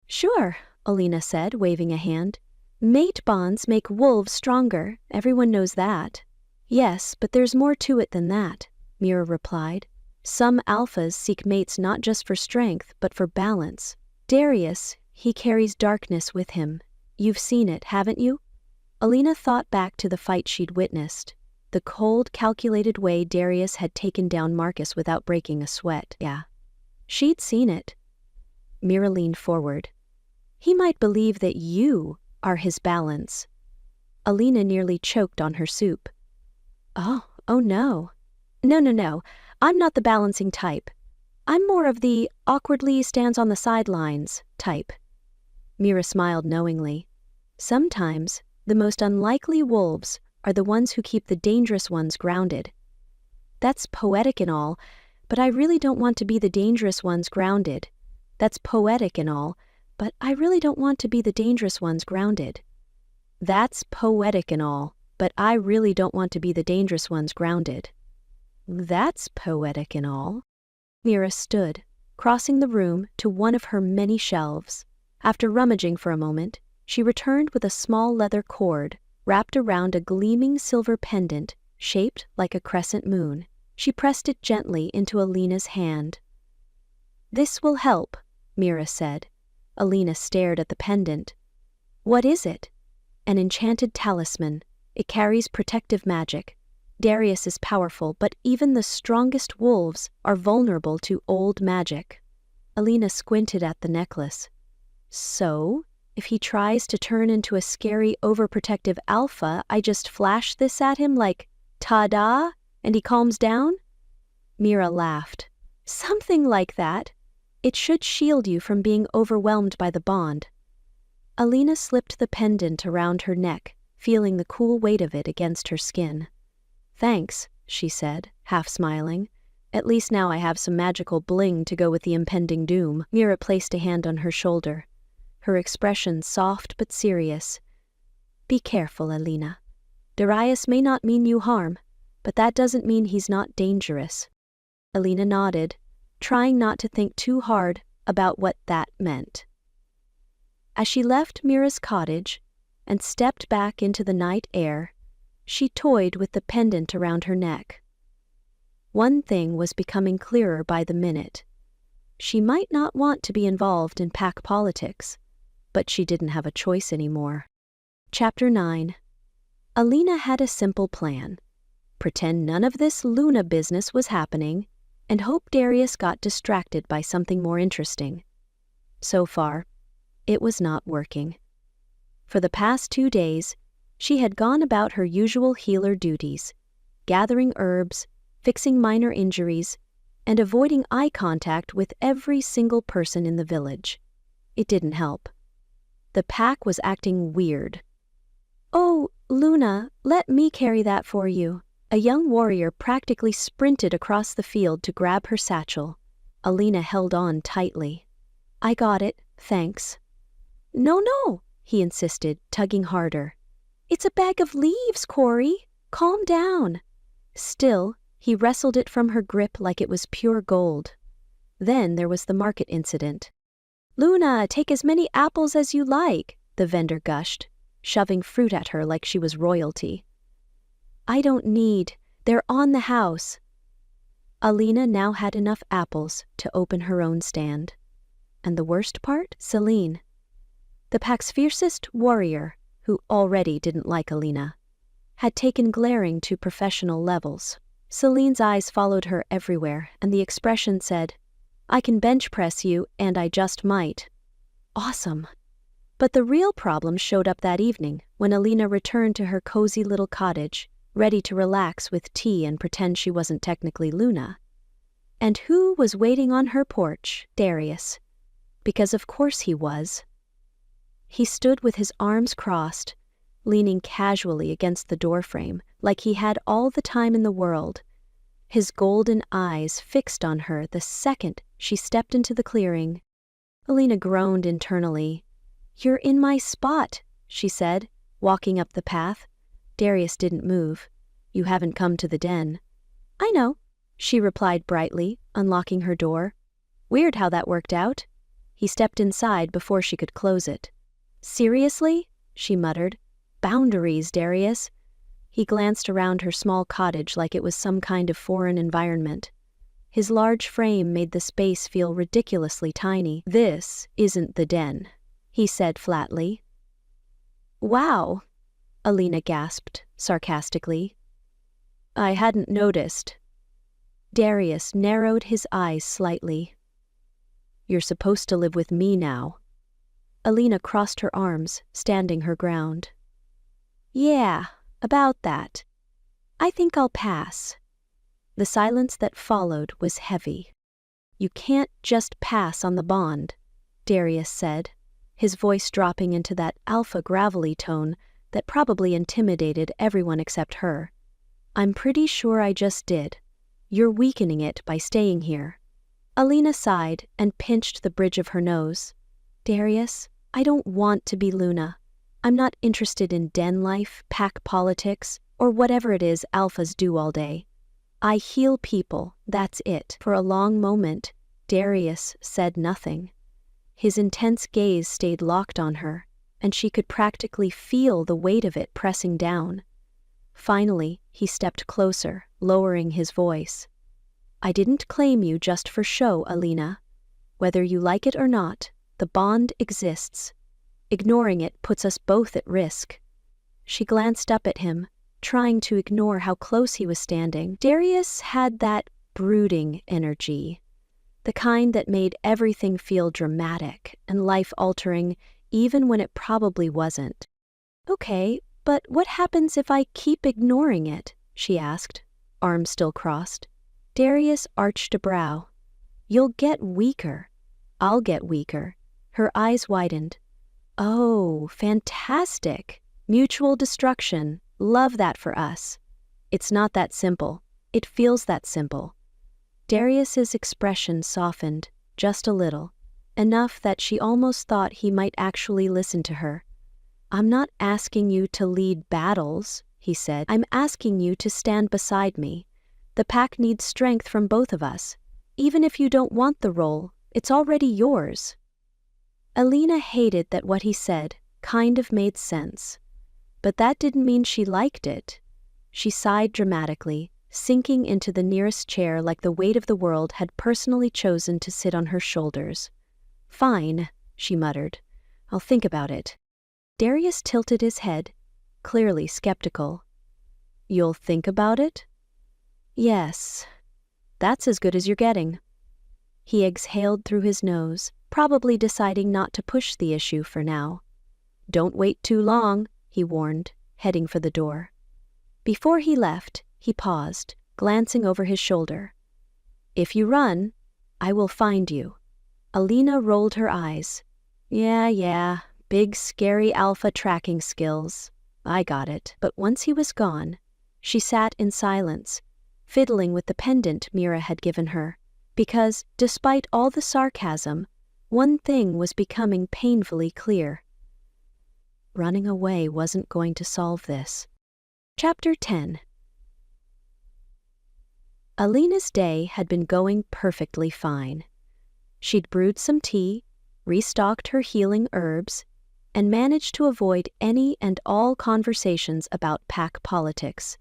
Speaker 1: "Sure," Alina said, waving a hand. "Mate bonds make wolves stronger, everyone knows that." "Yes, but there's more to it than that," Mira replied. "Some alphas seek mates not just for strength, but for balance. Darius, he carries darkness with him. You've seen it, haven't you?" Alina thought back to the fight she'd witnessed, the cold, calculated way Darius had taken down Marcus without breaking a sweat. Yeah, she'd seen it. Mira leaned forward. "He might believe that you are his balance." Alina nearly choked on her soup. Oh no. No. I'm not the balancing type. I'm more of the awkwardly stands on the sidelines type." Mira smiled knowingly. Sometimes, the most unlikely wolves are the ones who keep the dangerous ones grounded. That's poetic and all, but I really don't want to be the dangerous ones grounded. That's poetic and all, but I really don't want to be the dangerous ones grounded. That's poetic and all, but I really don't want to be the dangerous ones grounded. That's poetic and all. Mira stood, crossing the room to one of her many shelves. After rummaging for a moment, she returned with a small leather cord wrapped around a gleaming silver pendant shaped like a crescent moon. She pressed it gently into Alina's hand. "This will help," Mira said. Alina stared at the pendant. "What is it?" "An enchanted talisman. It carries protective magic. Darius is powerful, but even the strongest wolves are vulnerable to old magic." Alina squinted at the necklace. "So, if he tries to turn into a scary, overprotective alpha, I just flash this at him like, ta-da, and he calms down?" Mira laughed. "Something like that. It should shield you from being overwhelmed by the bond." Alina slipped the pendant around her neck, feeling the cool weight of it against her skin. "Thanks," she said, half smiling. "At least now I have some magical bling to go with the impending doom." Mira placed a hand on her shoulder, her expression soft but serious. "Be careful, Alina. Darius may not mean you harm, but that doesn't mean he's not dangerous." Alina nodded, trying not to think too hard about what that meant. As she left Mira's cottage and stepped back into the night air, she toyed with the pendant around her neck. One thing was becoming clearer by the minute. She might not want to be involved in pack politics, but she didn't have a choice anymore. Chapter 9. Alina had a simple plan. Pretend none of this Luna business was happening, and hope Darius got distracted by something more interesting. So far, it was not working. For the past 2 days, she had gone about her usual healer duties, gathering herbs, fixing minor injuries, and avoiding eye contact with every single person in the village. It didn't help. The pack was acting weird. "Oh, Luna, let me carry that for you." A young warrior practically sprinted across the field to grab her satchel. Alina held on tightly. "I got it, thanks." No, he insisted, tugging harder. "It's a bag of leaves, Corey. Calm down." Still, he wrestled it from her grip like it was pure gold. Then there was the market incident. "Luna, take as many apples as you like," the vendor gushed, shoving fruit at her like she was royalty. "I don't need. They're on the house." Alina now had enough apples to open her own stand. And the worst part? Celine. The pack's fiercest warrior, who already didn't like Alina, had taken glaring to professional levels. Celine's eyes followed her everywhere, and the expression said, "I can bench press you, and I just might." Awesome. But the real problem showed up that evening when Alina returned to her cozy little cottage, ready to relax with tea and pretend she wasn't technically Luna. And who was waiting on her porch? Darius. Because of course he was. He stood with his arms crossed, leaning casually against the doorframe, like he had all the time in the world, his golden eyes fixed on her the second she stepped into the clearing. Alina groaned internally. "You're in my spot," she said, walking up the path. Darius didn't move. "You haven't come to the den." "I know," she replied brightly, unlocking her door. Weird how that worked out. He stepped inside before she could close it. "Seriously?" she muttered. "Boundaries, Darius." He glanced around her small cottage like it was some kind of foreign environment. His large frame made the space feel ridiculously tiny. "This isn't the den," he said flatly. "Wow," Alina gasped sarcastically. "I hadn't noticed." Darius narrowed his eyes slightly. "You're supposed to live with me now." Alina crossed her arms, standing her ground. "Yeah, about that. I think I'll pass." The silence that followed was heavy. "You can't just pass on the bond," Darius said. his voice dropping into that alpha gravelly tone that probably intimidated everyone except her. "I'm pretty sure I just did. You're weakening it by staying here." Alina sighed and pinched the bridge of her nose. "Darius, I don't want to be Luna. I'm not interested in den life, pack politics, or whatever it is alphas do all day. I heal people, that's it." For a long moment, Darius said nothing. His intense gaze stayed locked on her, and she could practically feel the weight of it pressing down. Finally, he stepped closer, lowering his voice. "I didn't claim you just for show, Alina. Whether you like it or not, the bond exists. Ignoring it puts us both at risk." She glanced up at him, trying to ignore how close he was standing. Darius had that brooding energy, the kind that made everything feel dramatic and life-altering even when it probably wasn't. "Okay, but what happens if I keep ignoring it?" she asked, arms still crossed. Darius arched a brow. "You'll get weaker. I'll get weaker." Her eyes widened. "Oh, fantastic. Mutual destruction. Love that for us." "It's not that simple. It feels that simple." Darius's expression softened, just a little, enough that she almost thought he might actually listen to her. "I'm not asking you to lead battles," he said. "I'm asking you to stand beside me. The pack needs strength from both of us. Even if you don't want the role, it's already yours." Alina hated that what he said kind of made sense. But that didn't mean she liked it. She sighed dramatically, sinking into the nearest chair like the weight of the world had personally chosen to sit on her shoulders. "Fine," she muttered. "I'll think about it." Darius tilted his head, clearly skeptical. "You'll think about it?" "Yes. That's as good as you're getting." He exhaled through his nose, probably deciding not to push the issue for now. "Don't wait too long," he warned, heading for the door. Before he left, he paused, glancing over his shoulder. "If you run, I will find you." Alina rolled her eyes. Yeah, big scary alpha tracking skills. I got it." But once he was gone, she sat in silence, fiddling with the pendant Mira had given her, because, despite all the sarcasm, one thing was becoming painfully clear. Running away wasn't going to solve this. Chapter 10. Alina's day had been going perfectly fine. She'd brewed some tea, restocked her healing herbs, and managed to avoid any and all conversations about pack politics.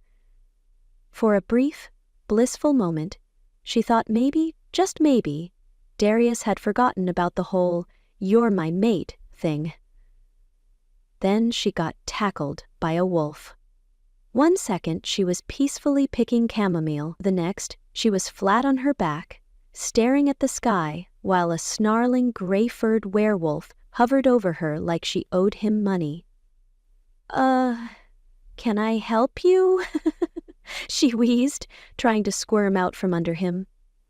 Speaker 1: For a brief, blissful moment, she thought maybe, just maybe, Darius had forgotten about the whole "you're my mate" thing. Then she got tackled by a wolf. One second she was peacefully picking chamomile, the next she was flat on her back, staring at the sky while a snarling gray-furred werewolf hovered over her like she owed him money. Can I help you?" she wheezed, trying to squirm out from under him.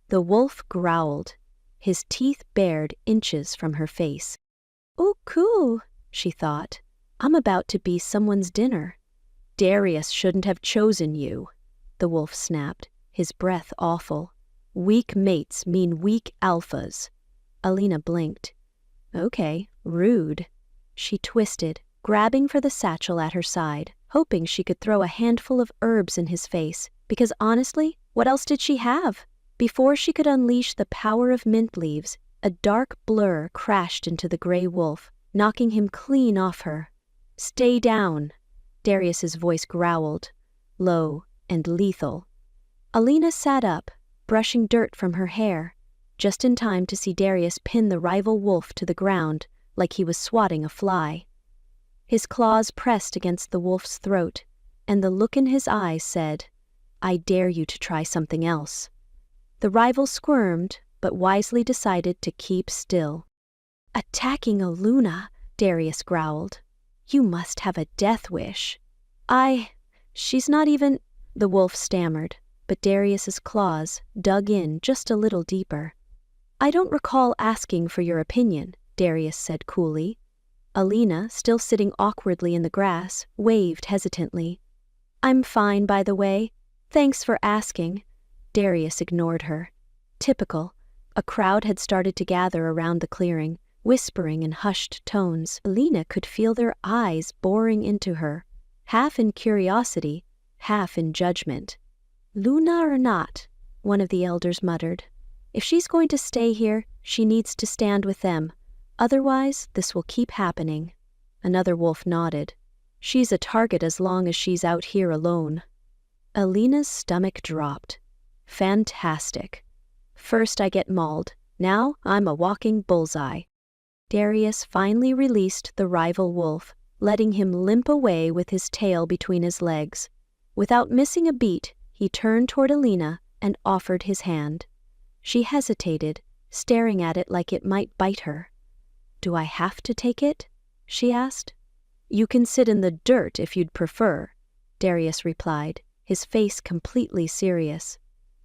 Speaker 1: The wolf growled, his teeth bared inches from her face. "Oh, cool," she thought. "I'm about to be someone's dinner." "Darius shouldn't have chosen you," the wolf snapped, his breath awful. "Weak mates mean weak alphas." Alina blinked. "Okay, rude." She twisted, grabbing for the satchel at her side, hoping she could throw a handful of herbs in his face, because honestly, what else did she have? Before she could unleash the power of mint leaves, a dark blur crashed into the gray wolf, knocking him clean off her. "Stay down," Darius's voice growled, low and lethal. Alina sat up, brushing dirt from her hair, just in time to see Darius pin the rival wolf to the ground like he was swatting a fly. His claws pressed against the wolf's throat, and the look in his eyes said, "I dare you to try something else." The rival squirmed, but wisely decided to keep still. "Attacking a Luna," Darius growled. "You must have a death wish." She's not even," the wolf stammered, but Darius's claws dug in just a little deeper. "I don't recall asking for your opinion," Darius said coolly. Alina, still sitting awkwardly in the grass, waved hesitantly. "I'm fine, by the way. Thanks for asking." Darius ignored her. Typical. A crowd had started to gather around the clearing, whispering in hushed tones. Alina could feel their eyes boring into her, half in curiosity, half in judgment. "Luna or not," one of the elders muttered. "If she's going to stay here, she needs to stand with them. Otherwise, this will keep happening." Another wolf nodded. "She's a target as long as she's out here alone." Alina's stomach dropped. Fantastic. First I get mauled, now I'm a walking bullseye. Darius finally released the rival wolf, letting him limp away with his tail between his legs. Without missing a beat, he turned toward Alina and offered his hand. She hesitated, staring at it like it might bite her. "Do I have to take it?" she asked. "You can sit in the dirt if you'd prefer," Darius replied, his face completely serious.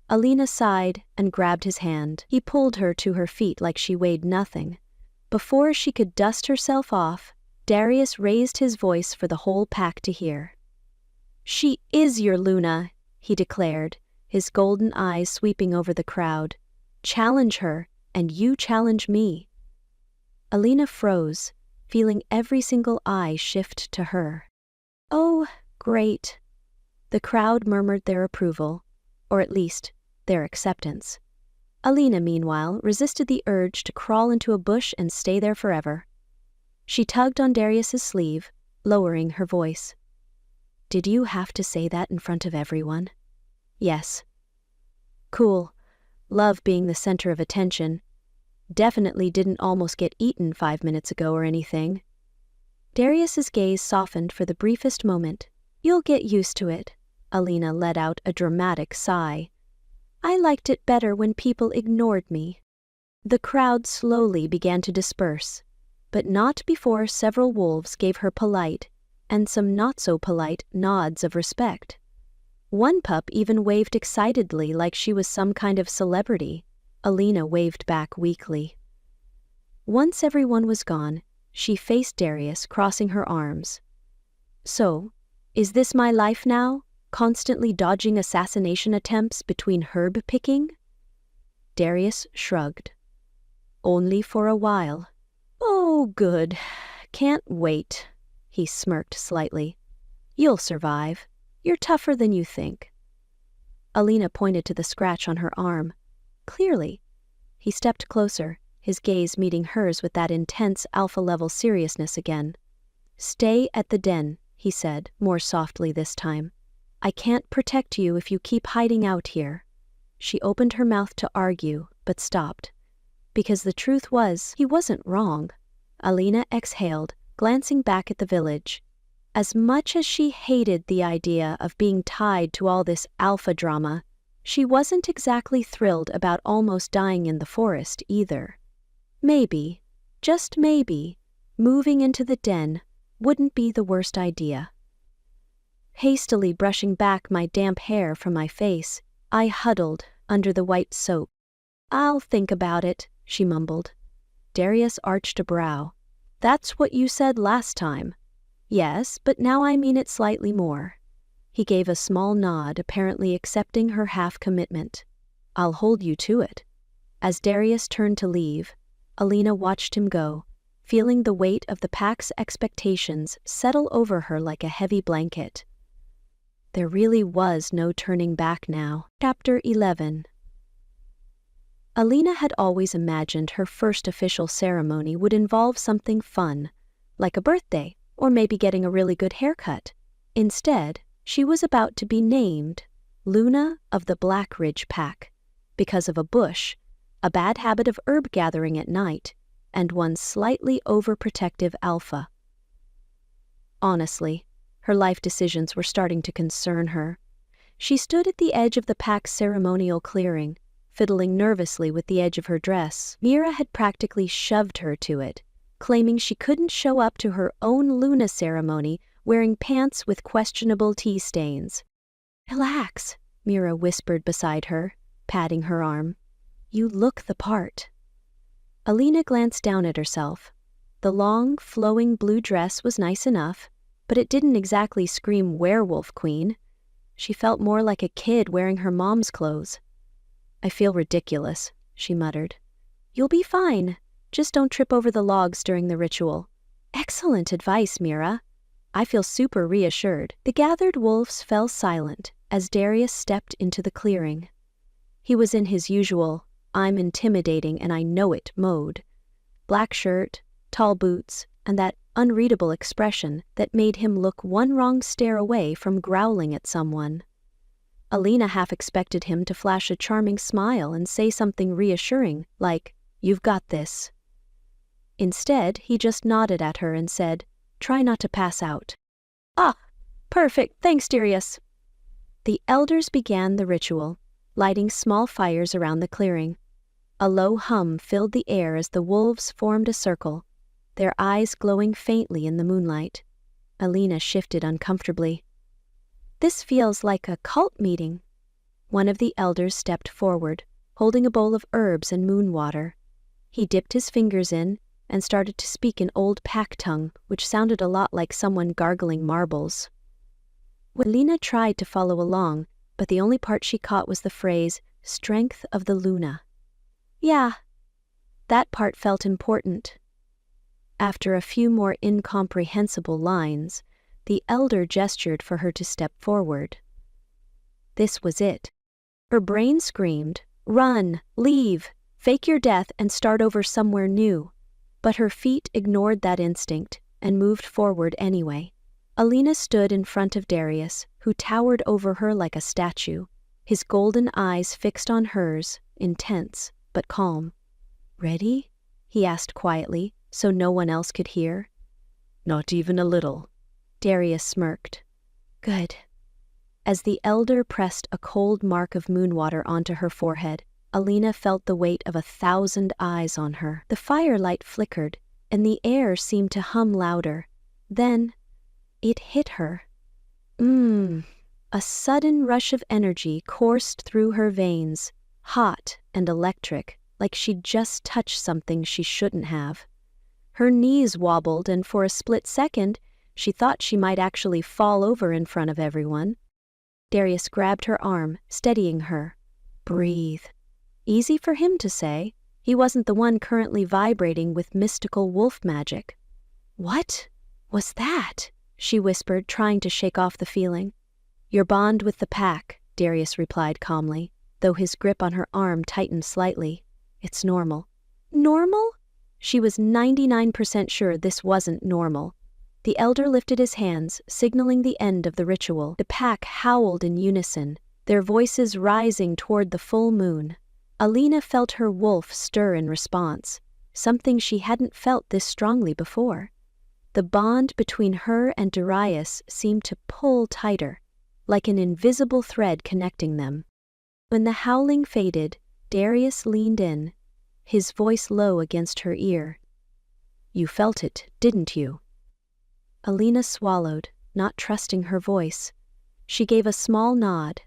Speaker 1: Alina sighed and grabbed his hand. He pulled her to her feet like she weighed nothing. Before she could dust herself off, Darius raised his voice for the whole pack to hear. "She is your Luna," he declared, his golden eyes sweeping over the crowd. "Challenge her, and you challenge me." Alina froze, feeling every single eye shift to her. "Oh, great." The crowd murmured their approval, or at least, their acceptance. Alina, meanwhile, resisted the urge to crawl into a bush and stay there forever. She tugged on Darius's sleeve, lowering her voice. "Did you have to say that in front of everyone?" "Yes." "Cool. Love being the center of attention. Definitely didn't almost get eaten 5 minutes ago or anything." Darius's gaze softened for the briefest moment. "You'll get used to it." Alina let out a dramatic sigh. "I liked it better when people ignored me." The crowd slowly began to disperse, but not before several wolves gave her polite, and some not-so-polite, nods of respect. One pup even waved excitedly like she was some kind of celebrity. Alina waved back weakly. Once everyone was gone, she faced Darius, crossing her arms. "So, is this my life now? Constantly dodging assassination attempts between herb picking?" Darius shrugged. "Only for a while." "Oh, good. Can't wait." He smirked slightly. "You'll survive. You're tougher than you think." Alina pointed to the scratch on her arm. "Clearly." He stepped closer, his gaze meeting hers with that intense alpha-level seriousness again. "Stay at the den," he said, more softly this time. "I can't protect you if you keep hiding out here." She opened her mouth to argue, but stopped. Because the truth was, he wasn't wrong. Alina exhaled, glancing back at the village. As much as she hated the idea of being tied to all this alpha drama, she wasn't exactly thrilled about almost dying in the forest either. Maybe, just maybe, moving into the den wouldn't be the worst idea. Hastily brushing back my damp hair from my face, I huddled under the white soap. "I'll think about it," she mumbled. Darius arched a brow. "That's what you said last time." "Yes, but now I mean it slightly more." He gave a small nod, apparently accepting her half-commitment. "I'll hold you to it." As Darius turned to leave, Alina watched him go, feeling the weight of the pack's expectations settle over her like a heavy blanket. There really was no turning back now. Chapter 11. Alina had always imagined her first official ceremony would involve something fun, like a birthday, or maybe getting a really good haircut. Instead, she was about to be named Luna of the Black Ridge Pack, because of a bush, a bad habit of herb gathering at night, and one slightly overprotective alpha. Honestly, her life decisions were starting to concern her. She stood at the edge of the pack's ceremonial clearing, fiddling nervously with the edge of her dress. Mira had practically shoved her to it, claiming she couldn't show up to her own Luna ceremony wearing pants with questionable tea stains. "Relax," Mira whispered beside her, patting her arm. "You look the part." Alina glanced down at herself. The long, flowing blue dress was nice enough, but it didn't exactly scream werewolf queen. She felt more like a kid wearing her mom's clothes. "I feel ridiculous," she muttered. "You'll be fine. Just don't trip over the logs during the ritual." "Excellent advice, Mira." "I feel super reassured." The gathered wolves fell silent as Darius stepped into the clearing. He was in his usual, "I'm intimidating and I know it" mode. Black shirt, tall boots, and that unreadable expression that made him look one wrong stare away from growling at someone. Alina half expected him to flash a charming smile and say something reassuring, like, "You've got this." Instead, he just nodded at her and said, "Try not to pass out." "Ah, perfect, thanks, Darius." The elders began the ritual, lighting small fires around the clearing. A low hum filled the air as the wolves formed a circle, their eyes glowing faintly in the moonlight. Alina shifted uncomfortably. "This feels like a cult meeting." One of the elders stepped forward, holding a bowl of herbs and moon water. He dipped his fingers in and started to speak in old pack tongue, which sounded a lot like someone gargling marbles. Alina tried to follow along, but the only part she caught was the phrase, "strength of the Luna." Yeah, that part felt important. After a few more incomprehensible lines, the elder gestured for her to step forward. This was it. Her brain screamed, "Run, leave, fake your death and start over somewhere new." But her feet ignored that instinct and moved forward anyway. Alina stood in front of Darius, who towered over her like a statue, his golden eyes fixed on hers, intense but calm. "Ready?" he asked quietly, so no one else could hear. "Not even a little." Darius smirked. "Good." As the elder pressed a cold mark of moonwater onto her forehead, Alina felt the weight of 1,000 eyes on her. The firelight flickered, and the air seemed to hum louder. Then, it hit her. A sudden rush of energy coursed through her veins, hot and electric, like she'd just touched something she shouldn't have. Her knees wobbled, and for a split second, she thought she might actually fall over in front of everyone. Darius grabbed her arm, steadying her. "Breathe." Easy for him to say. He wasn't the one currently vibrating with mystical wolf magic. "What was that?" she whispered, trying to shake off the feeling. "Your bond with the pack," Darius replied calmly, though his grip on her arm tightened slightly. "It's normal." Normal? She was 99% sure this wasn't normal. The elder lifted his hands, signaling the end of the ritual. The pack howled in unison, their voices rising toward the full moon. Alina felt her wolf stir in response, something she hadn't felt this strongly before. The bond between her and Darius seemed to pull tighter, like an invisible thread connecting them. When the howling faded, Darius leaned in, his voice low against her ear. "You felt it, didn't you?" Alina swallowed, not trusting her voice. She gave a small nod.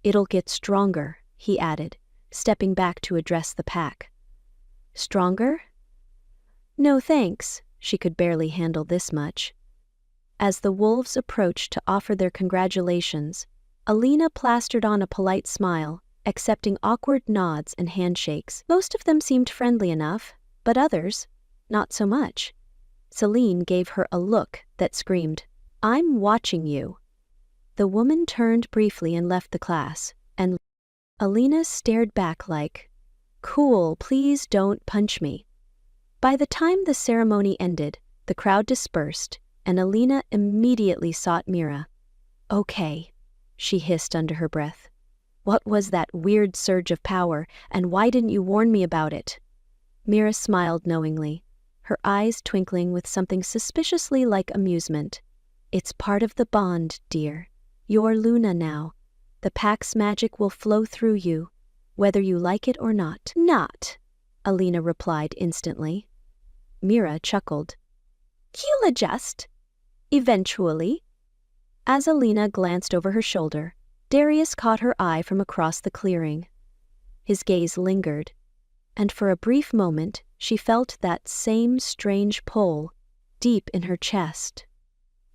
Speaker 1: "It'll get stronger," he added, stepping back to address the pack. "Stronger?" "No thanks," she could barely handle this much. As the wolves approached to offer their congratulations, Alina plastered on a polite smile, accepting awkward nods and handshakes. Most of them seemed friendly enough, but others, not so much. Celine gave her a look that screamed, "I'm watching you." The woman turned briefly and left the class, and Alina stared back like, "Cool, please don't punch me." By the time the ceremony ended, the crowd dispersed, and Alina immediately sought Mira. "Okay," she hissed under her breath. "What was that weird surge of power, and why didn't you warn me about it?" Mira smiled knowingly, her eyes twinkling with something suspiciously like amusement. "It's part of the bond, dear. You're Luna now. The pack's magic will flow through you, whether you like it or not." "Not," Alina replied instantly. Mira chuckled. "You'll adjust. Eventually." As Alina glanced over her shoulder, Darius caught her eye from across the clearing. His gaze lingered, and for a brief moment, she felt that same strange pull deep in her chest.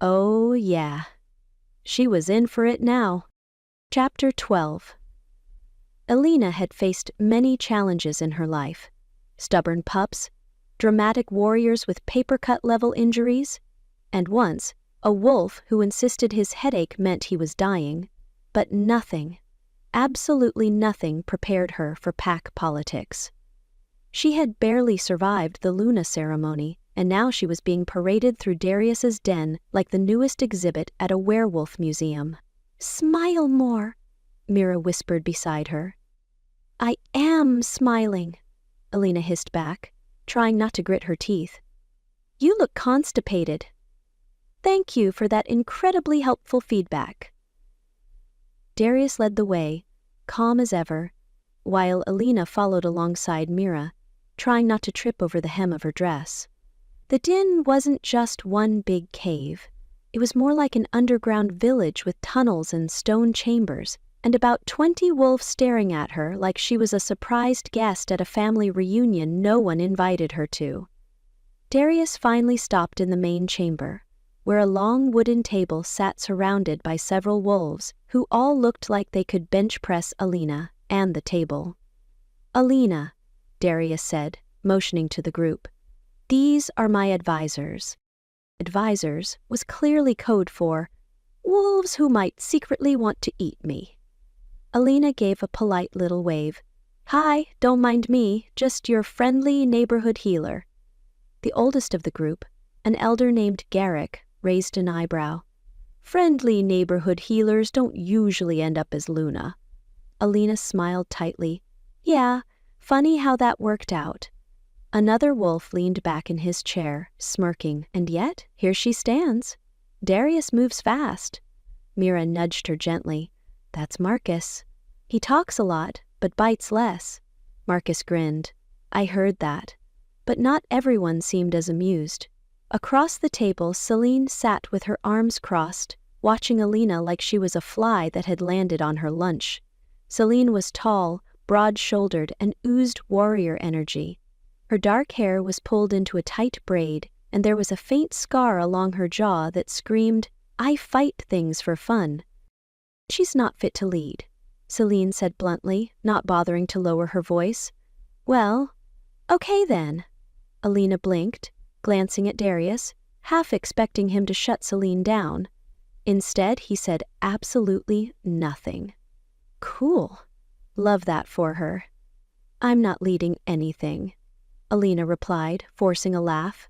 Speaker 1: Oh, yeah. She was in for it now. Chapter 12. Alina had faced many challenges in her life. Stubborn pups, dramatic warriors with paper-cut-level injuries, and once, a wolf who insisted his headache meant he was dying. But nothing, absolutely nothing prepared her for pack politics. She had barely survived the Luna ceremony, and now she was being paraded through Darius's den like the newest exhibit at a werewolf museum. "Smile more," Mira whispered beside her. "I am smiling," Alina hissed back, trying not to grit her teeth. "You look constipated." "Thank you for that incredibly helpful feedback." Darius led the way, calm as ever, while Alina followed alongside Mira, trying not to trip over the hem of her dress. The den wasn't just one big cave. It was more like an underground village with tunnels and stone chambers, and about 20 wolves staring at her like she was a surprised guest at a family reunion no one invited her to. Darius finally stopped in the main chamber, where a long wooden table sat surrounded by several wolves who all looked like they could bench press Alina and the table. "Alina," Darius said, motioning to the group, "these are my advisors." Advisors was clearly code for wolves who might secretly want to eat me. Alina gave a polite little wave. "Hi, don't mind me, just your friendly neighborhood healer." The oldest of the group, an elder named Garrick, raised an eyebrow. "Friendly neighborhood healers don't usually end up as Luna." Alina smiled tightly. "Yeah, funny how that worked out." Another wolf leaned back in his chair, smirking, and yet, here she stands. Darius moves fast. Mira nudged her gently. "That's Marcus. He talks a lot, but bites less." Marcus grinned. "I heard that." But not everyone seemed as amused. Across the table, Celine sat with her arms crossed, watching Alina like she was a fly that had landed on her lunch. Celine was tall, broad-shouldered, and oozed warrior energy. Her dark hair was pulled into a tight braid, and there was a faint scar along her jaw that screamed, "I fight things for fun." "She's not fit to lead," Celine said bluntly, not bothering to lower her voice. "Well, okay then." Alina blinked, glancing at Darius, half expecting him to shut Celine down. Instead, he said absolutely nothing. "Cool. Love that for her." "I'm not leading anything," Alina replied, forcing a laugh.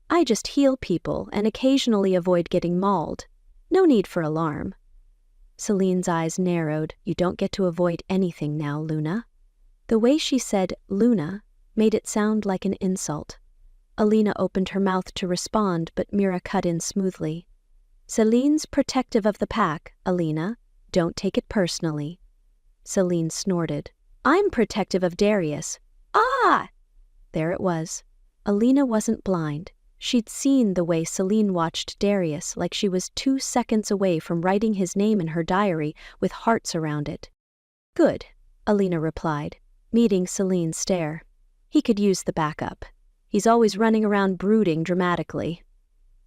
Speaker 1: "I just heal people and occasionally avoid getting mauled. No need for alarm." Celine's eyes narrowed. "You don't get to avoid anything now, Luna." The way she said Luna made it sound like an insult. Alina opened her mouth to respond, but Mira cut in smoothly. "Celine's protective of the pack, Alina. Don't take it personally." Celine snorted. "I'm protective of Darius." "Ah!" There it was. Alina wasn't blind. She'd seen the way Celine watched Darius like she was 2 seconds away from writing his name in her diary with hearts around it. "Good," Alina replied, meeting Celine's stare. "He could use the backup. He's always running around brooding dramatically."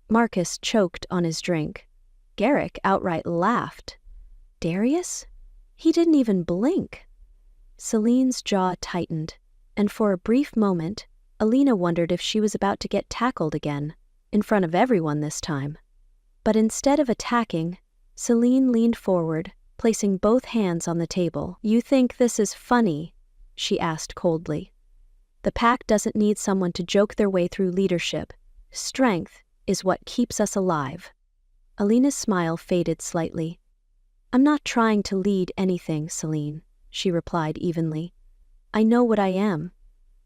Speaker 1: Marcus choked on his drink. Garrick outright laughed. "Darius? He didn't even blink." Celine's jaw tightened, and for a brief moment, Alina wondered if she was about to get tackled again, in front of everyone this time. But instead of attacking, Celine leaned forward, placing both hands on the table. "You think this is funny?" she asked coldly. "The pack doesn't need someone to joke their way through leadership. Strength is what keeps us alive." Alina's smile faded slightly. "I'm not trying to lead anything, Celine," she replied evenly. "I know what I am.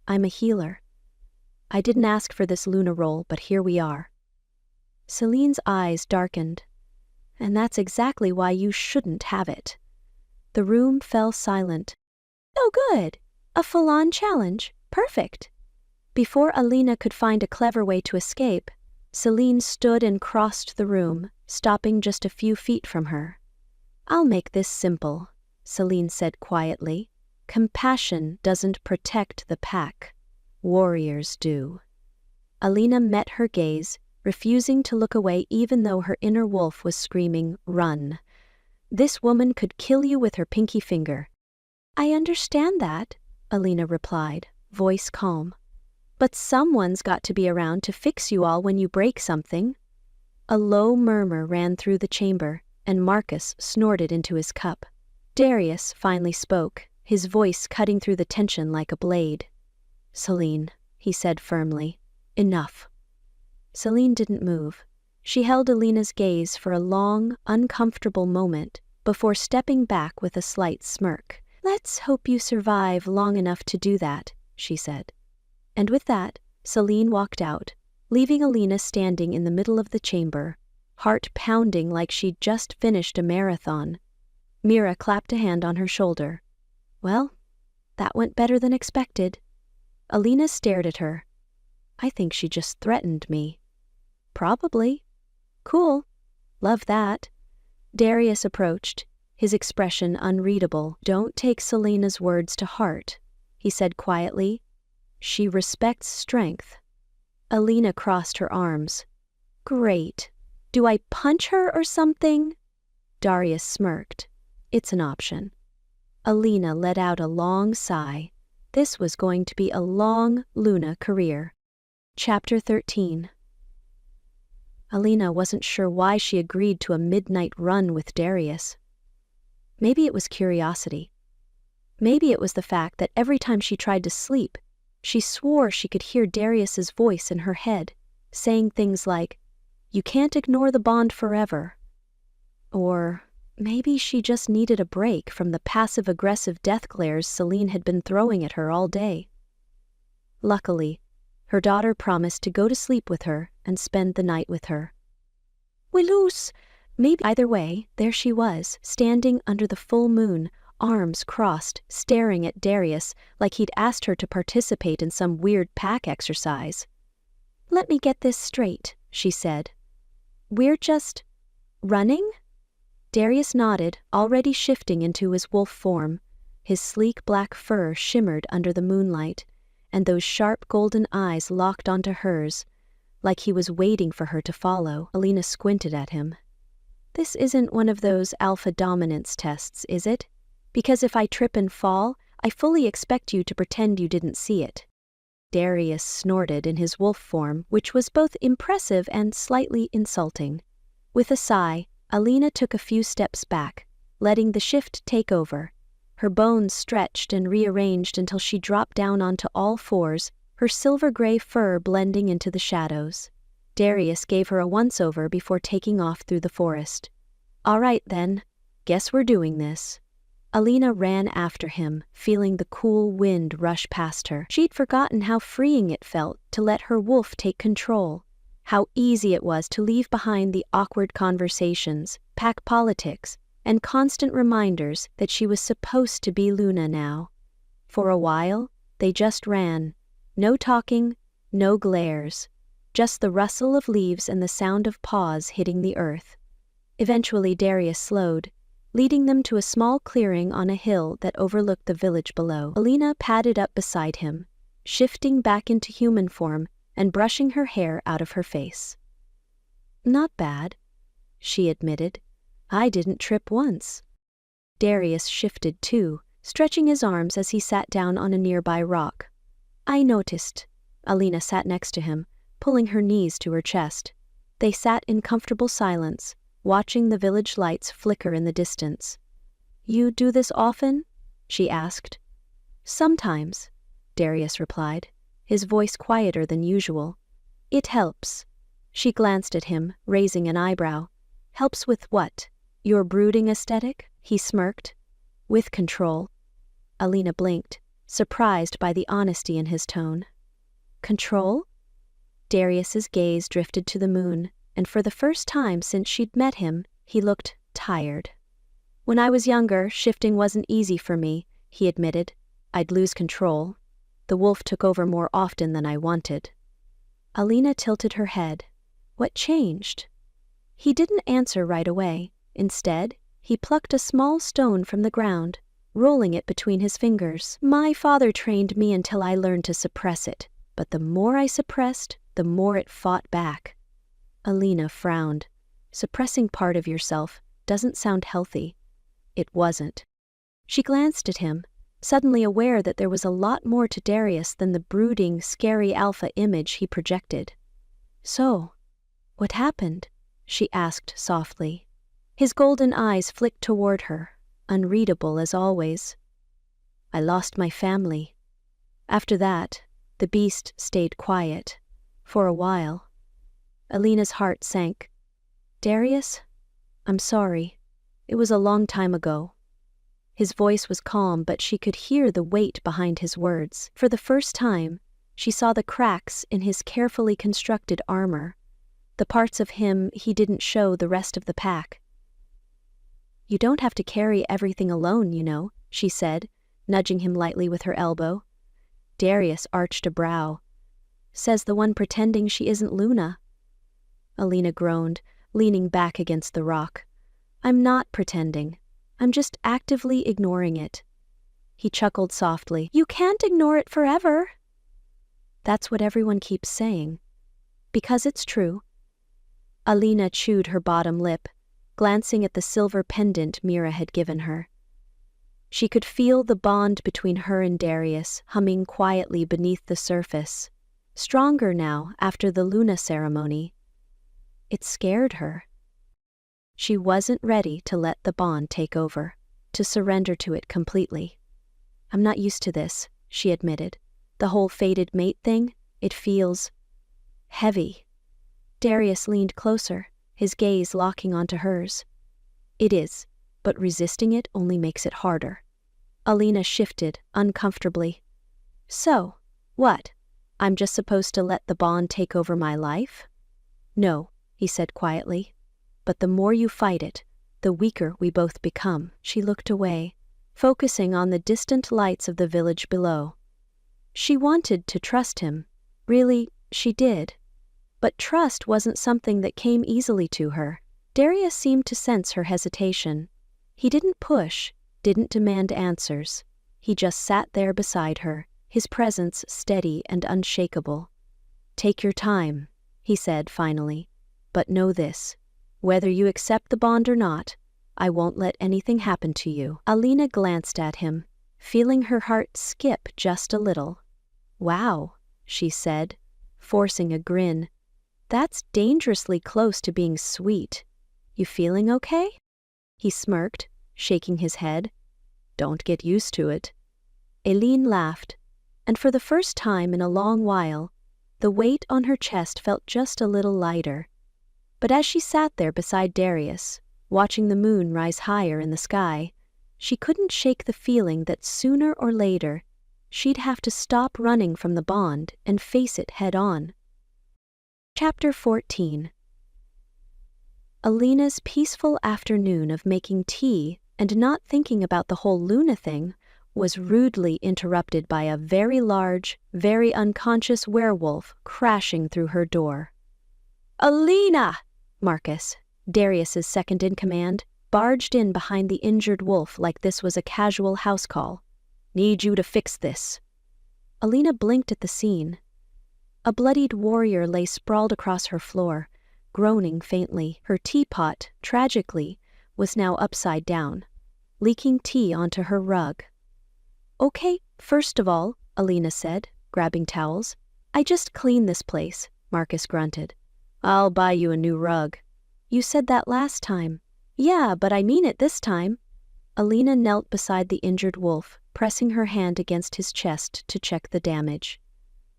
Speaker 1: I'm a healer. I didn't ask for this Luna role, but here we are." Celine's eyes darkened. "And that's exactly why you shouldn't have it." The room fell silent. "Oh good, a full-on challenge. Perfect." Before Alina could find a clever way to escape, Celine stood and crossed the room, stopping just a few feet from her. "I'll make this simple," Celine said quietly. "Compassion doesn't protect the pack." Warriors do. Alina met her gaze, refusing to look away even though her inner wolf was screaming, "Run. This woman could kill you with her pinky finger." "I understand that," Alina replied, voice calm. "But someone's got to be around to fix you all when you break something." A low murmur ran through the chamber, and Marcus snorted into his cup. Darius finally spoke, his voice cutting through the tension like a blade. "Celine," he said firmly, "enough." Celine didn't move. She held Alina's gaze for a long, uncomfortable moment before stepping back with a slight smirk. "Let's hope you survive long enough to do that," she said. And with that, Celine walked out, leaving Alina standing in the middle of the chamber, heart pounding like she'd just finished a marathon. Mira clapped a hand on her shoulder. "Well, that went better than expected." Alina stared at her. "I think she just threatened me." "Probably." "Cool. Love that." Darius approached, his expression unreadable. "Don't take Selena's words to heart," he said quietly. "She respects strength." Alina crossed her arms. "Great. Do I punch her or something?" Darius smirked. "It's an option." Alina let out a long sigh. This was going to be a long Luna career. Chapter 13. Alina wasn't sure why she agreed to a midnight run with Darius. Maybe it was curiosity. Maybe it was the fact that every time she tried to sleep, she swore she could hear Darius's voice in her head, saying things like, "You can't ignore the bond forever." Or maybe she just needed a break from the passive-aggressive death glares Celine had been throwing at her all day. Luckily, her daughter promised to go to sleep with her and spend the night with her. Willoos! Maybe either way, there she was, standing under the full moon, arms crossed, staring at Darius like he'd asked her to participate in some weird pack exercise. "Let me get this straight," she said. "We're just running?" Darius nodded, already shifting into his wolf form. His sleek black fur shimmered under the moonlight, and those sharp golden eyes locked onto hers, like he was waiting for her to follow. Alina squinted at him. "This isn't one of those alpha dominance tests, is it? Because if I trip and fall, I fully expect you to pretend you didn't see it." Darius snorted in his wolf form, which was both impressive and slightly insulting. With a sigh, Alina took a few steps back, letting the shift take over. Her bones stretched and rearranged until she dropped down onto all fours, her silver-gray fur blending into the shadows. Darius gave her a once-over before taking off through the forest. "All right, then. Guess we're doing this." Alina ran after him, feeling the cool wind rush past her. She'd forgotten how freeing it felt to let her wolf take control, how easy it was to leave behind the awkward conversations, pack politics, and constant reminders that she was supposed to be Luna now. For a while, they just ran. No talking, no glares. Just the rustle of leaves and the sound of paws hitting the earth. Eventually Darius slowed, leading them to a small clearing on a hill that overlooked the village below. Alina padded up beside him, shifting back into human form and brushing her hair out of her face. "Not bad," she admitted. "I didn't trip once." Darius shifted too, stretching his arms as he sat down on a nearby rock. "I noticed." Alina sat next to him, pulling her knees to her chest. They sat in comfortable silence, watching the village lights flicker in the distance. "You do this often?" she asked. "Sometimes," Darius replied, his voice quieter than usual. "It helps." She glanced at him, raising an eyebrow. "Helps with what? Your brooding aesthetic?" He smirked. "With control." Alina blinked, surprised by the honesty in his tone. "Control?" Darius's gaze drifted to the moon, and for the first time since she'd met him, he looked tired. "When I was younger, shifting wasn't easy for me," he admitted. "I'd lose control. The wolf took over more often than I wanted." Alina tilted her head. What changed? He didn't answer right away. Instead, he plucked a small stone from the ground, rolling it between his fingers. My father trained me until I learned to suppress it, but the more I suppressed, the more it fought back. Alina frowned. Suppressing part of yourself doesn't sound healthy. It wasn't. She glanced at him, suddenly aware that there was a lot more to Darius than the brooding, scary alpha image he projected. So, what happened? She asked softly. His golden eyes flicked toward her, unreadable as always. I lost my family. After that, the beast stayed quiet, for a while. Alina's heart sank. Darius, I'm sorry. It was a long time ago. His voice was calm, but she could hear the weight behind his words. For the first time, she saw the cracks in his carefully constructed armor, the parts of him he didn't show the rest of the pack. You don't have to carry everything alone, you know, she said, nudging him lightly with her elbow. Darius arched a brow. Says the one pretending she isn't Luna. Alina groaned, leaning back against the rock. I'm not pretending. I'm just actively ignoring it. He chuckled softly. You can't ignore it forever. That's what everyone keeps saying. Because it's true. Alina chewed her bottom lip, glancing at the silver pendant Mira had given her. She could feel the bond between her and Darius humming quietly beneath the surface, stronger now after the Luna ceremony. It scared her. She wasn't ready to let the bond take over, to surrender to it completely. I'm not used to this, she admitted. The whole fated mate thing, it feels heavy. Darius leaned closer, his gaze locking onto hers. It is, but resisting it only makes it harder. Alina shifted uncomfortably. So, what? I'm just supposed to let the bond take over my life? No, he said quietly. But the more you fight it, the weaker we both become. She looked away, focusing on the distant lights of the village below. She wanted to trust him. Really, she did. But trust wasn't something that came easily to her. Darius seemed to sense her hesitation. He didn't push, didn't demand answers. He just sat there beside her, his presence steady and unshakable. Take your time, he said finally. But know this. Whether you accept the bond or not, I won't let anything happen to you. Alina glanced at him, feeling her heart skip just a little. Wow, she said, forcing a grin. That's dangerously close to being sweet. You feeling okay? He smirked, shaking his head. Don't get used to it. Eileen laughed, and for the first time in a long while, the weight on her chest felt just a little lighter. But as she sat there beside Darius, watching the moon rise higher in the sky, she couldn't shake the feeling that sooner or later, she'd have to stop running from the bond and face it head-on. Chapter 14. Alina's peaceful afternoon of making tea and not thinking about the whole Luna thing was rudely interrupted by a very large, very unconscious werewolf crashing through her door. Alina! Marcus, Darius's second-in-command, barged in behind the injured wolf like this was a casual house call. Need you to fix this. Alina blinked at the scene. A bloodied warrior lay sprawled across her floor, groaning faintly. Her teapot, tragically, was now upside down, leaking tea onto her rug. Okay, first of all, Alina said, grabbing towels. I just cleaned this place, Marcus grunted. I'll buy you a new rug. You said that last time. Yeah, but I mean it this time. Alina knelt beside the injured wolf, pressing her hand against his chest to check the damage.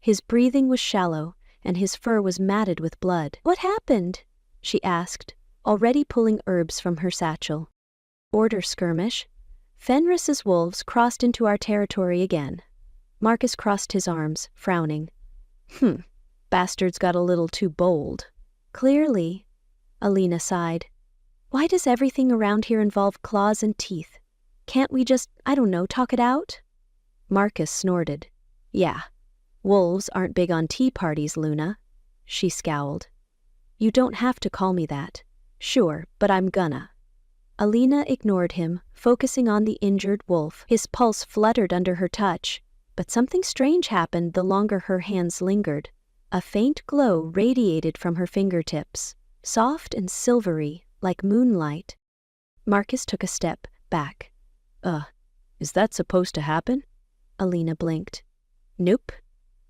Speaker 1: His breathing was shallow, and his fur was matted with blood. What happened? She asked, already pulling herbs from her satchel. Order skirmish. Fenris's wolves crossed into our territory again. Marcus crossed his arms, frowning. Bastards got a little too bold. Clearly, Alina sighed. Why does everything around here involve claws and teeth? Can't we just, talk it out? Marcus snorted. Yeah, wolves aren't big on tea parties, Luna. She scowled. You don't have to call me that. Sure, but I'm gonna. Alina ignored him, focusing on the injured wolf. His pulse fluttered under her touch, but something strange happened the longer her hands lingered. A faint glow radiated from her fingertips, soft and silvery, like moonlight. Marcus took a step back. Is that supposed to happen? Alina blinked. Nope,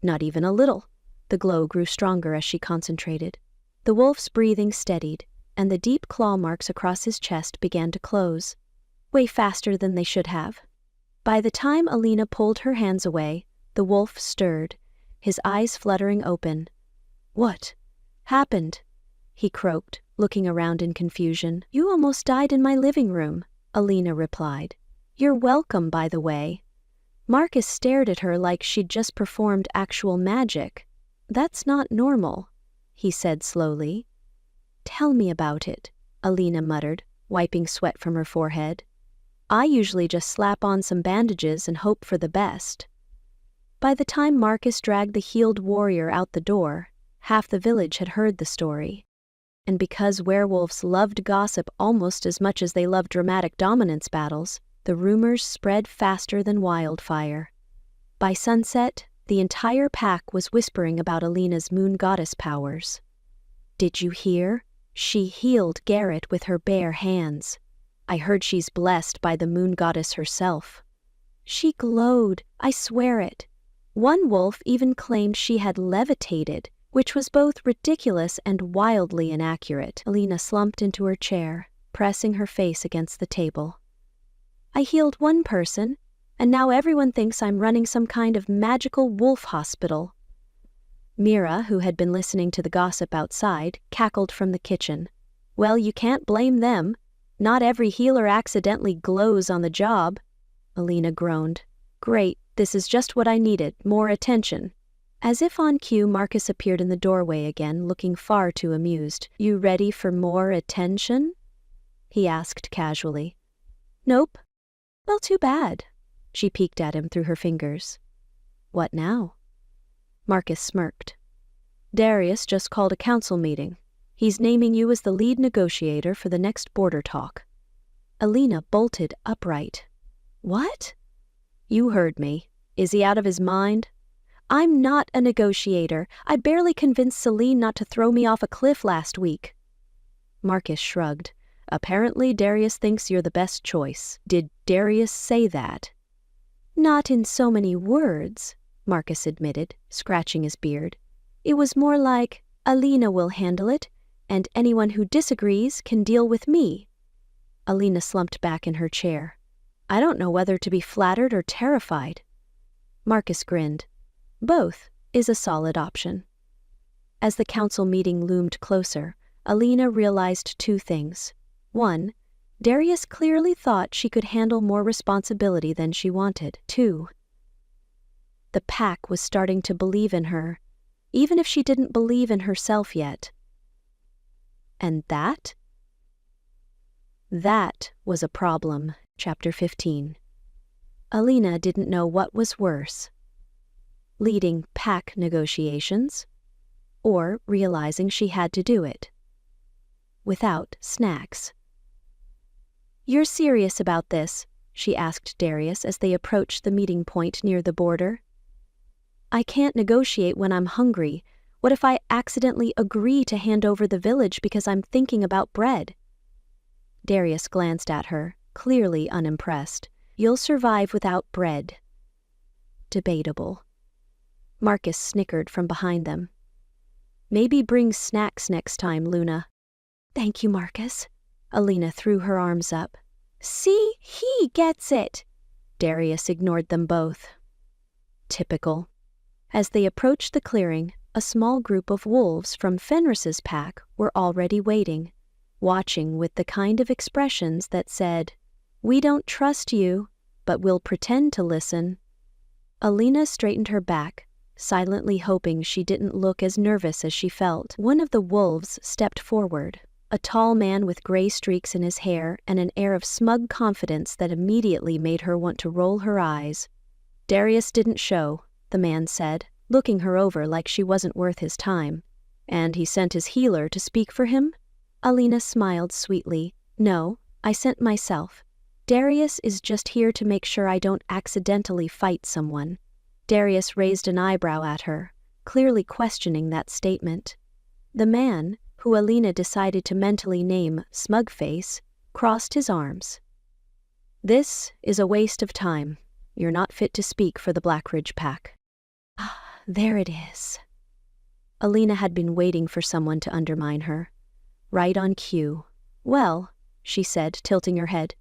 Speaker 1: not even a little. The glow grew stronger as she concentrated. The wolf's breathing steadied, and the deep claw marks across his chest began to close, way faster than they should have. By the time Alina pulled her hands away, the wolf stirred, his eyes fluttering open. What happened? He croaked, looking around in confusion. You almost died in my living room, Alina replied. You're welcome, by the way. Marcus stared at her like she'd just performed actual magic. That's not normal, he said slowly. Tell me about it, Alina muttered, wiping sweat from her forehead. I usually just slap on some bandages and hope for the best. By the time Marcus dragged the healed warrior out the door, half the village had heard the story. And because werewolves loved gossip almost as much as they loved dramatic dominance battles, the rumors spread faster than wildfire. By sunset, the entire pack was whispering about Alina's moon goddess powers. Did you hear? She healed Garrett with her bare hands. I heard she's blessed by the moon goddess herself. She glowed, I swear it. One wolf even claimed she had levitated, which was both ridiculous and wildly inaccurate. Alina slumped into her chair, pressing her face against the table. I healed one person, and now everyone thinks I'm running some kind of magical wolf hospital. Mira, who had been listening to the gossip outside, cackled from the kitchen. Well, you can't blame them. Not every healer accidentally glows on the job. Alina groaned. Great, this is just what I needed, more attention. As if on cue, Marcus appeared in the doorway again, looking far too amused. You ready for more attention? He asked casually. Nope. Well, too bad. She peeked at him through her fingers. What now? Marcus smirked. Darius just called a council meeting. He's naming you as the lead negotiator for the next border talk. Alina bolted upright. What? You heard me. Is he out of his mind? I'm not a negotiator. I barely convinced Celine not to throw me off a cliff last week. Marcus shrugged. Apparently Darius thinks you're the best choice. Did Darius say that? Not in so many words, Marcus admitted, scratching his beard. It was more like, Alina will handle it, and anyone who disagrees can deal with me. Alina slumped back in her chair. I don't know whether to be flattered or terrified. Marcus grinned. Both is a solid option. As the council meeting loomed closer, Alina realized two things. One, Darius clearly thought she could handle more responsibility than she wanted. Two, the pack was starting to believe in her, even if she didn't believe in herself yet. And that? That was a problem. Chapter 15. Alina didn't know what was worse. Leading pack negotiations, or realizing she had to do it. Without snacks. You're serious about this? She asked Darius as they approached the meeting point near the border. I can't negotiate when I'm hungry. What if I accidentally agree to hand over the village because I'm thinking about bread? Darius glanced at her, clearly unimpressed. You'll survive without bread. Debatable. Marcus snickered from behind them. Maybe bring snacks next time, Luna. Thank you, Marcus. Alina threw her arms up. See, he gets it. Darius ignored them both. Typical. As they approached the clearing, a small group of wolves from Fenris's pack were already waiting, watching with the kind of expressions that said, We don't trust you, but we'll pretend to listen. Alina straightened her back, silently hoping she didn't look as nervous as she felt. One of the wolves stepped forward, a tall man with gray streaks in his hair and an air of smug confidence that immediately made her want to roll her eyes. Darius didn't show, the man said, looking her over like she wasn't worth his time. And he sent his healer to speak for him? Alina smiled sweetly. No, I sent myself. Darius is just here to make sure I don't accidentally fight someone. Darius raised an eyebrow at her, clearly questioning that statement. The man, who Alina decided to mentally name Smugface, crossed his arms. This is a waste of time. You're not fit to speak for the Blackridge Pack. Ah, there it is. Alina had been waiting for someone to undermine her. Right on cue. Well, she said, tilting her head,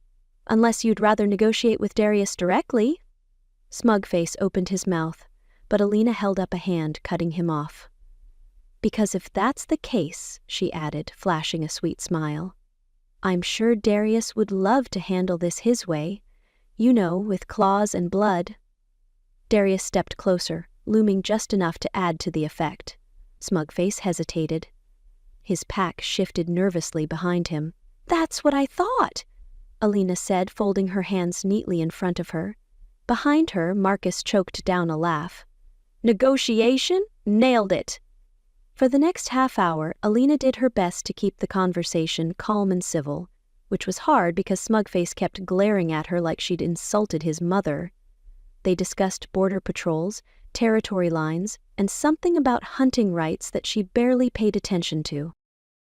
Speaker 1: unless you'd rather negotiate with Darius directly. Smugface opened his mouth, but Alina held up a hand, cutting him off. Because if that's the case, she added, flashing a sweet smile, I'm sure Darius would love to handle this his way, you know, with claws and blood. Darius stepped closer, looming just enough to add to the effect. Smugface hesitated. His pack shifted nervously behind him. That's what I thought, Alina said, folding her hands neatly in front of her. Behind her, Marcus choked down a laugh. Negotiation? Nailed it. For the next half hour, Alina did her best to keep the conversation calm and civil, which was hard because Smugface kept glaring at her like she'd insulted his mother. They discussed border patrols, territory lines, and something about hunting rights that she barely paid attention to.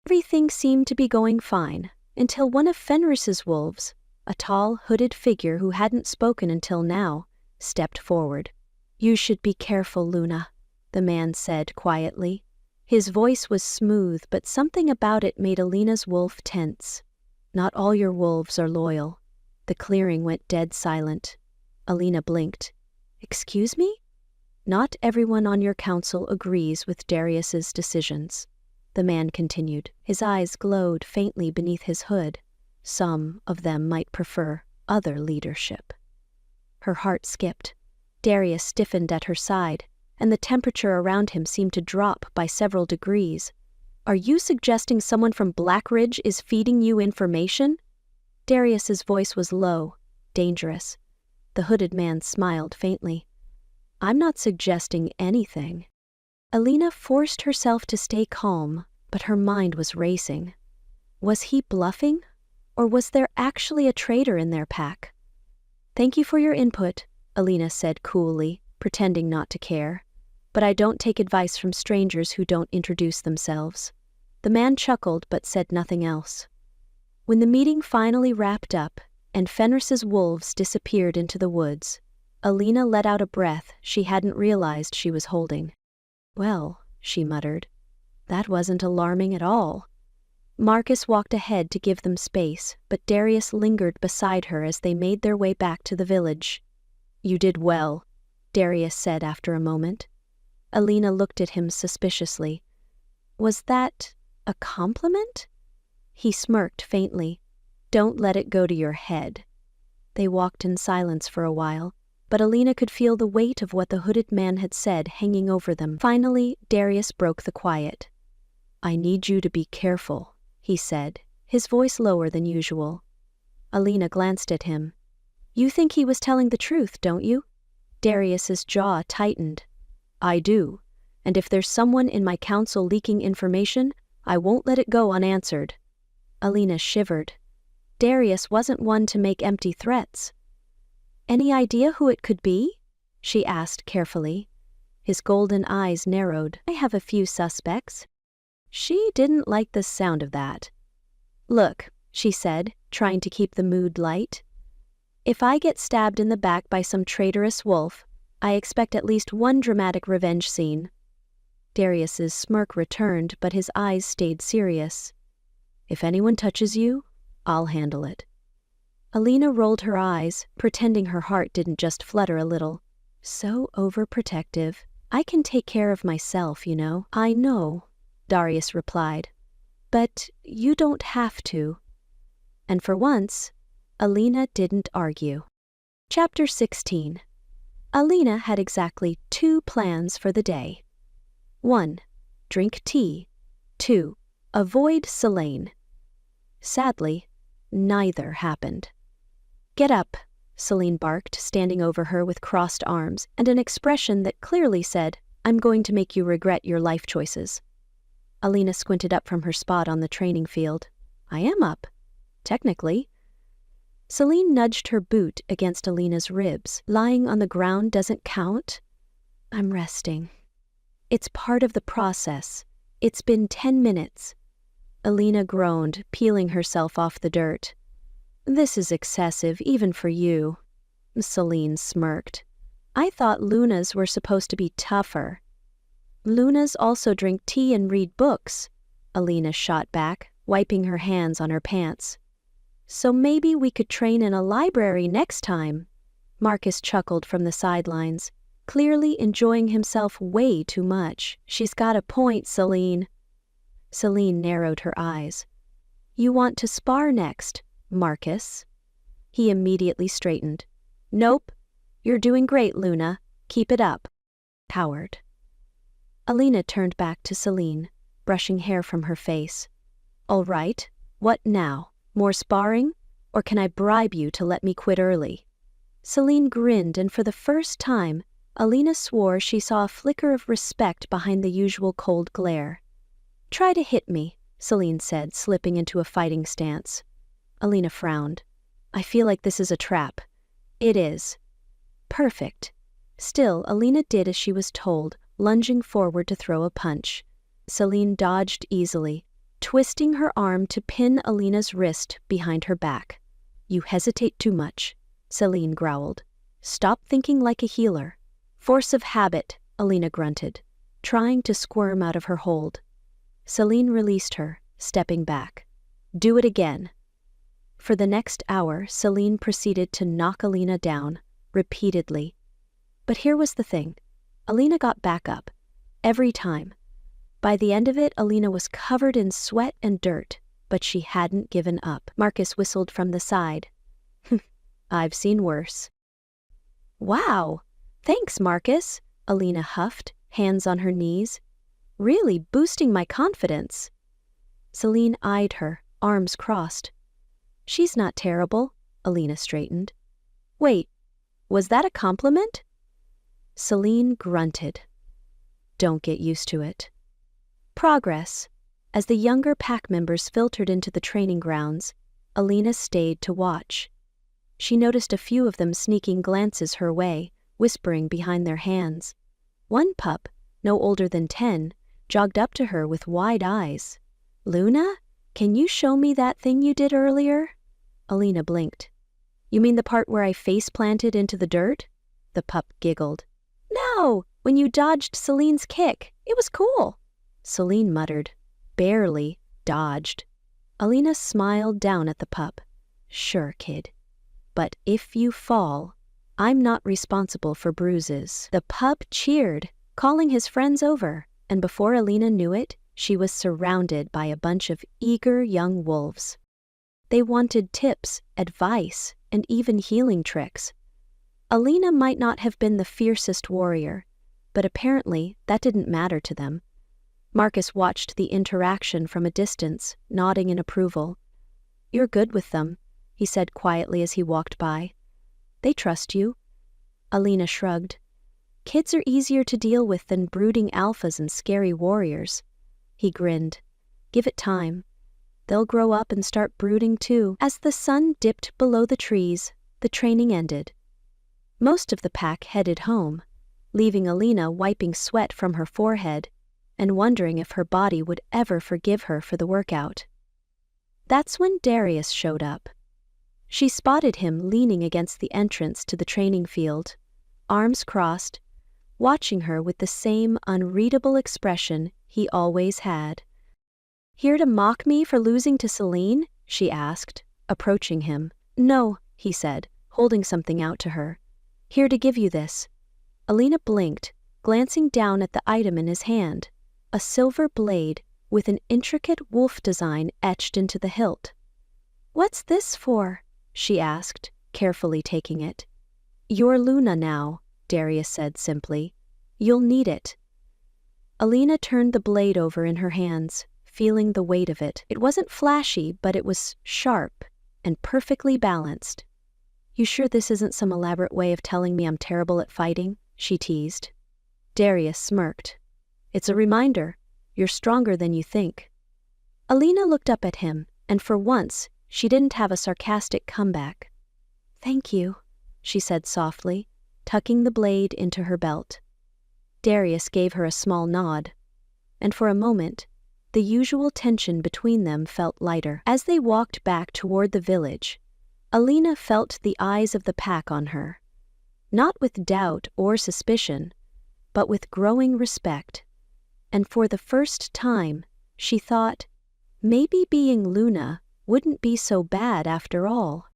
Speaker 1: Everything seemed to be going fine, until one of Fenris's wolves, a tall, hooded figure who hadn't spoken until now, stepped forward. You should be careful, Luna, the man said quietly. His voice was smooth, but something about it made Alina's wolf tense. Not all your wolves are loyal. The clearing went dead silent. Alina blinked. Excuse me? Not everyone on your council agrees with Darius's decisions, the man continued. His eyes glowed faintly beneath his hood. Some of them might prefer other leadership. Her heart skipped. Darius stiffened at her side, and the temperature around him seemed to drop by several degrees. Are you suggesting someone from Blackridge is feeding you information? Darius's voice was low, dangerous. The hooded man smiled faintly. I'm not suggesting anything. Alina forced herself to stay calm, but her mind was racing. Was he bluffing, or was there actually a traitor in their pack? Thank you for your input, Alina said coolly, pretending not to care. But I don't take advice from strangers who don't introduce themselves. The man chuckled but said nothing else. When the meeting finally wrapped up and Fenris's wolves disappeared into the woods, Alina let out a breath she hadn't realized she was holding. Well, she muttered, that wasn't alarming at all. Marcus walked ahead to give them space, but Darius lingered beside her as they made their way back to the village. You did well, Darius said after a moment. Alina looked at him suspiciously. Was that a compliment? He smirked faintly. Don't let it go to your head. They walked in silence for a while, but Alina could feel the weight of what the hooded man had said hanging over them. Finally, Darius broke the quiet. I need you to be careful, he said, his voice lower than usual. Alina glanced at him. You think he was telling the truth, don't you? Darius's jaw tightened. I do, and if there's someone in my council leaking information, I won't let it go unanswered. Alina shivered. Darius wasn't one to make empty threats. Any idea who it could be? She asked carefully. His golden eyes narrowed. I have a few suspects. She didn't like the sound of that. Look, she said, trying to keep the mood light. If I get stabbed in the back by some traitorous wolf, I expect at least one dramatic revenge scene. Darius's smirk returned, but his eyes stayed serious. If anyone touches you, I'll handle it. Alina rolled her eyes, pretending her heart didn't just flutter a little. So overprotective. I can take care of myself, you know. I know, Darius replied. But you don't have to. And for once, Alina didn't argue. Chapter 16. Alina had exactly 2 plans for the day. 1. Drink tea. 2. Avoid Selene. Sadly, neither happened. Get up, Selene barked, standing over her with crossed arms and an expression that clearly said, I'm going to make you regret your life choices. Alina squinted up from her spot on the training field. I am up. Technically, Celine nudged her boot against Alina's ribs. Lying on the ground doesn't count? I'm resting. It's part of the process. It's been 10 minutes. Alina groaned, peeling herself off the dirt. This is excessive, even for you. Celine smirked. I thought Lunas were supposed to be tougher. Lunas also drink tea and read books, Alina shot back, wiping her hands on her pants. So maybe we could train in a library next time. Marcus chuckled from the sidelines, clearly enjoying himself way too much. She's got a point, Celine. Celine narrowed her eyes. You want to spar next, Marcus? He immediately straightened. Nope. You're doing great, Luna. Keep it up. Coward. Alina turned back to Celine, brushing hair from her face. All right, what now? More sparring? Or can I bribe you to let me quit early? Celine grinned, and for the first time, Alina swore she saw a flicker of respect behind the usual cold glare. Try to hit me, Celine said, slipping into a fighting stance. Alina frowned. I feel like this is a trap. It is. Perfect. Still, Alina did as she was told, lunging forward to throw a punch. Celine dodged easily, twisting her arm to pin Alina's wrist behind her back. You hesitate too much, Celine growled. Stop thinking like a healer. Force of habit, Alina grunted, trying to squirm out of her hold. Celine released her, stepping back. Do it again. For the next hour, Celine proceeded to knock Alina down, repeatedly. But here was the thing. Alina got back up. Every time. By the end of it, Alina was covered in sweat and dirt, but she hadn't given up. Marcus whistled from the side. I've seen worse. Wow! Thanks, Marcus, Alina huffed, hands on her knees. Really boosting my confidence. Celine eyed her, arms crossed. She's not terrible, Alina straightened. Wait, was that a compliment? Celine grunted. Don't get used to it. Progress. As the younger pack members filtered into the training grounds, Alina stayed to watch. She noticed a few of them sneaking glances her way, whispering behind their hands. One pup, no older than 10, jogged up to her with wide eyes. Luna, can you show me that thing you did earlier? Alina blinked. You mean the part where I face-planted into the dirt? The pup giggled. No, when you dodged Celine's kick. It was cool. Celine muttered. Barely dodged. Alina smiled down at the pup. Sure, kid. But if you fall, I'm not responsible for bruises. The pup cheered, calling his friends over, and before Alina knew it, she was surrounded by a bunch of eager young wolves. They wanted tips, advice, and even healing tricks. Alina might not have been the fiercest warrior, but apparently that didn't matter to them. Marcus watched the interaction from a distance, nodding in approval. You're good with them, he said quietly as he walked by. They trust you. Alina shrugged. Kids are easier to deal with than brooding alphas and scary warriors. He grinned. Give it time. They'll grow up and start brooding too. As the sun dipped below the trees, the training ended. Most of the pack headed home, leaving Alina wiping sweat from her forehead and wondering if her body would ever forgive her for the workout. That's when Darius showed up. She spotted him leaning against the entrance to the training field, arms crossed, watching her with the same unreadable expression he always had. Here to mock me for losing to Celine? She asked, approaching him. No, he said, holding something out to her. Here to give you this. Alina blinked, glancing down at the item in his hand, a silver blade with an intricate wolf design etched into the hilt. What's this for? She asked, carefully taking it. You're Luna now, Darius said simply. You'll need it. Alina turned the blade over in her hands, feeling the weight of it. It wasn't flashy, but it was sharp and perfectly balanced. You sure this isn't some elaborate way of telling me I'm terrible at fighting? She teased. Darius smirked. It's a reminder. You're stronger than you think. Alina looked up at him, and for once, she didn't have a sarcastic comeback. "Thank you," she said softly, tucking the blade into her belt. Darius gave her a small nod, and for a moment, the usual tension between them felt lighter. As they walked back toward the village, Alina felt the eyes of the pack on her, not with doubt or suspicion, but with growing respect, and for the first time, she thought, maybe being Luna wouldn't be so bad after all.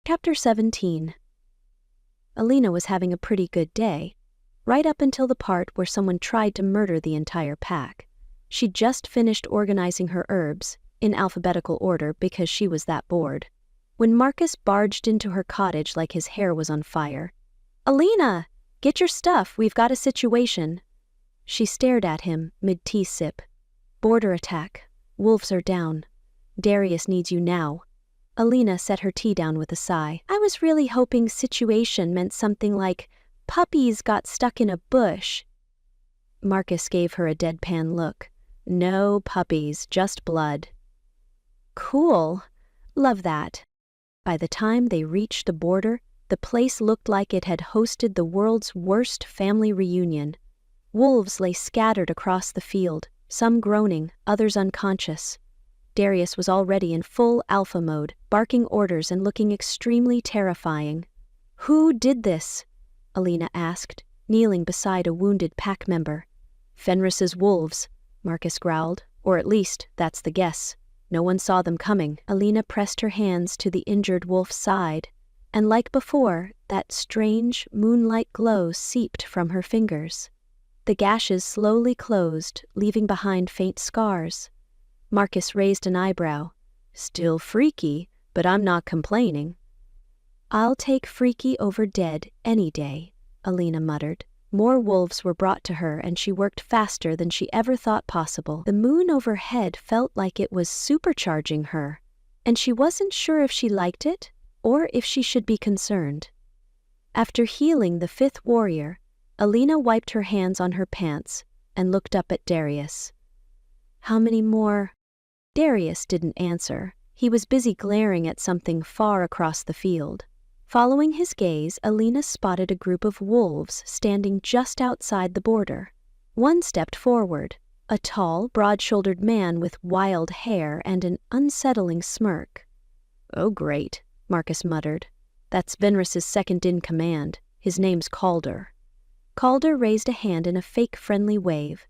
Speaker 1: Chapter 17. Alina was having a pretty good day, right up until the part where someone tried to murder the entire pack. She'd just finished organizing her herbs, in alphabetical order because she was that bored, when Marcus barged into her cottage like his hair was on fire. "Alina, get your stuff, we've got a situation." She stared at him, mid-tea sip. "Border attack. Wolves are down. Darius needs you now." Alina set her tea down with a sigh. "I was really hoping situation meant something like, puppies got stuck in a bush." Marcus gave her a deadpan look. "No puppies, just blood." "Cool. Love that." By the time they reached the border, the place looked like it had hosted the world's worst family reunion. Wolves lay scattered across the field, some groaning, others unconscious. Darius was already in full alpha mode, barking orders and looking extremely terrifying. "Who did this?" Alina asked, kneeling beside a wounded pack member. "Fenris's wolves," Marcus growled, "or at least, that's the guess. No one saw them coming." Alina pressed her hands to the injured wolf's side, and like before, that strange, moonlight glow seeped from her fingers. The gashes slowly closed, leaving behind faint scars. Marcus raised an eyebrow. "Still freaky, but I'm not complaining." "I'll take freaky over dead any day," Alina muttered. More wolves were brought to her and she worked faster than she ever thought possible. The moon overhead felt like it was supercharging her, and she wasn't sure if she liked it or if she should be concerned. After healing the fifth warrior, Alina wiped her hands on her pants and looked up at Darius. "How many more?" Darius didn't answer. He was busy glaring at something far across the field. Following his gaze, Alina spotted a group of wolves standing just outside the border. One stepped forward, a tall, broad-shouldered man with wild hair and an unsettling smirk. "Oh great," Marcus muttered. "That's Fenris's second-in-command. His name's Calder." Calder raised a hand in a fake friendly wave.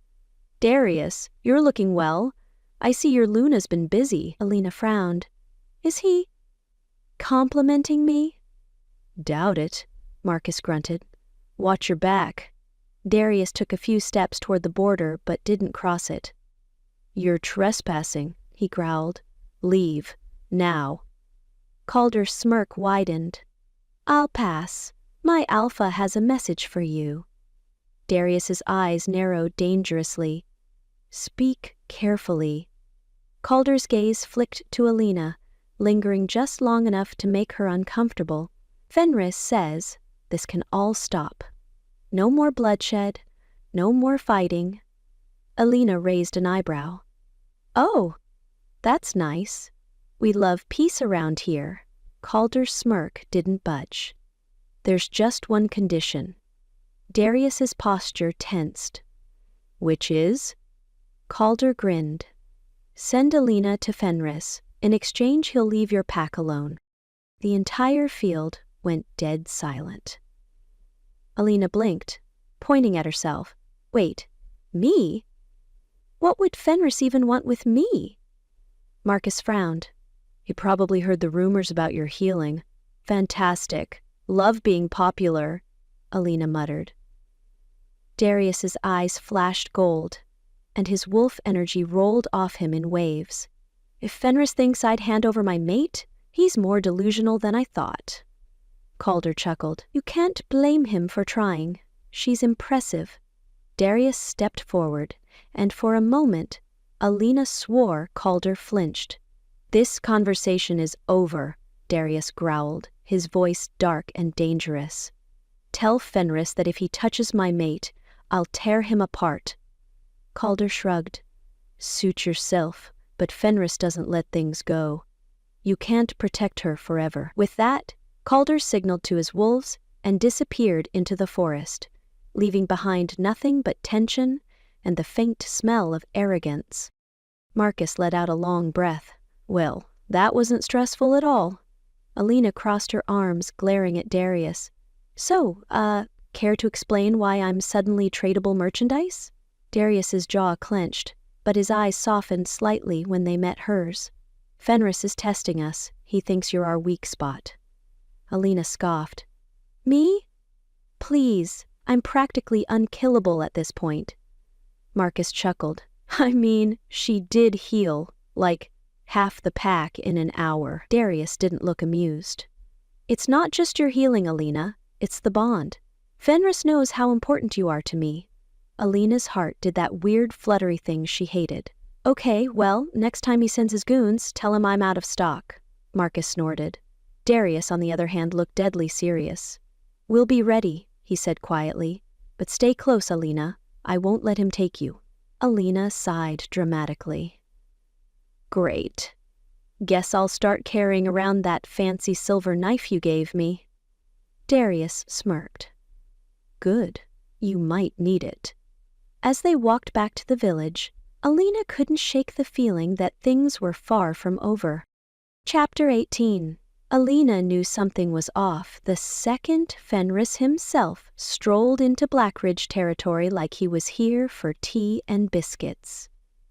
Speaker 1: "Darius, you're looking well. I see your Luna's been busy." Alina frowned. "Is he complimenting me?" "Doubt it," Marcus grunted. "Watch your back." Darius took a few steps toward the border but didn't cross it. "You're trespassing," he growled. "Leave. Now." Calder's smirk widened. "I'll pass. My alpha has a message for you." Darius's eyes narrowed dangerously. "Speak carefully." Calder's gaze flicked to Alina, lingering just long enough to make her uncomfortable. "Fenris says this can all stop. No more bloodshed, no more fighting." Alina raised an eyebrow. "Oh, that's nice. We love peace around here." Calder's smirk didn't budge. "There's just one condition." Darius's posture tensed. "Which is?" Calder grinned. "Send Alina to Fenris. In exchange, he'll leave your pack alone." The entire field went dead silent. Alina blinked, pointing at herself. "Wait, me? What would Fenris even want with me?" Marcus frowned. "He probably heard the rumors about your healing." "Fantastic. Love being popular," Alina muttered. Darius's eyes flashed gold, and his wolf energy rolled off him in waves. "If Fenris thinks I'd hand over my mate, he's more delusional than I thought." Calder chuckled. "You can't blame him for trying. She's impressive." Darius stepped forward, and for a moment, Alina swore Calder flinched. "This conversation is over," Darius growled, his voice dark and dangerous. "Tell Fenris that if he touches my mate, I'll tear him apart." Calder shrugged. "Suit yourself, but Fenris doesn't let things go. You can't protect her forever." With that, Calder signaled to his wolves and disappeared into the forest, leaving behind nothing but tension and the faint smell of arrogance. Marcus let out a long breath. Well, that wasn't stressful at all. Alina crossed her arms, glaring at Darius. So, care to explain why I'm suddenly tradable merchandise? Darius's jaw clenched, but his eyes softened slightly when they met hers. Fenris is testing us. He thinks you're our weak spot. Alina scoffed. Me? Please, I'm practically unkillable at this point. Marcus chuckled. I mean, she did heal, like, half the pack in an hour. Darius didn't look amused. It's not just your healing, Alina. It's the bond. Fenris knows how important you are to me. Alina's heart did that weird fluttery thing she hated. Okay, well, next time he sends his goons, tell him I'm out of stock. Marcus snorted. Darius, on the other hand, looked deadly serious. We'll be ready, he said quietly. But stay close, Alina. I won't let him take you. Alina sighed dramatically. Great. Guess I'll start carrying around that fancy silver knife you gave me. Darius smirked. Good. You might need it. As they walked back to the village, Alina couldn't shake the feeling that things were far from over. Chapter 18. Alina knew something was off the second Fenris himself strolled into Blackridge territory like he was here for tea and biscuits.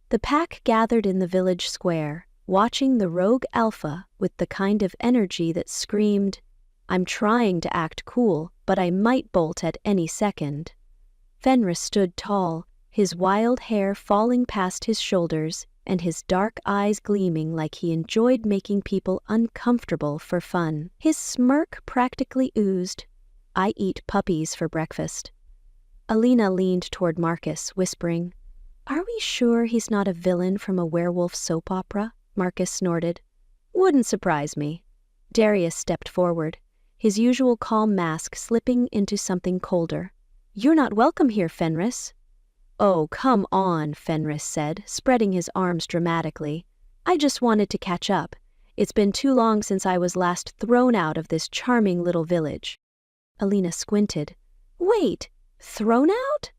Speaker 1: The pack gathered in the village square, watching the rogue alpha with the kind of energy that screamed, I'm trying to act cool, but I might bolt at any second. Fenris stood tall, his wild hair falling past his shoulders and his dark eyes gleaming like he enjoyed making people uncomfortable for fun. His smirk practically oozed, I eat puppies for breakfast. Alina leaned toward Marcus, whispering, Are we sure he's not a villain from a werewolf soap opera? Marcus snorted. Wouldn't surprise me. Darius stepped forward, his usual calm mask slipping into something colder. You're not welcome here, Fenris. Oh, come on, Fenris said, spreading his arms dramatically. I just wanted to catch up. It's been too long since I was last thrown out of this charming little village. Alina squinted. Wait, thrown out?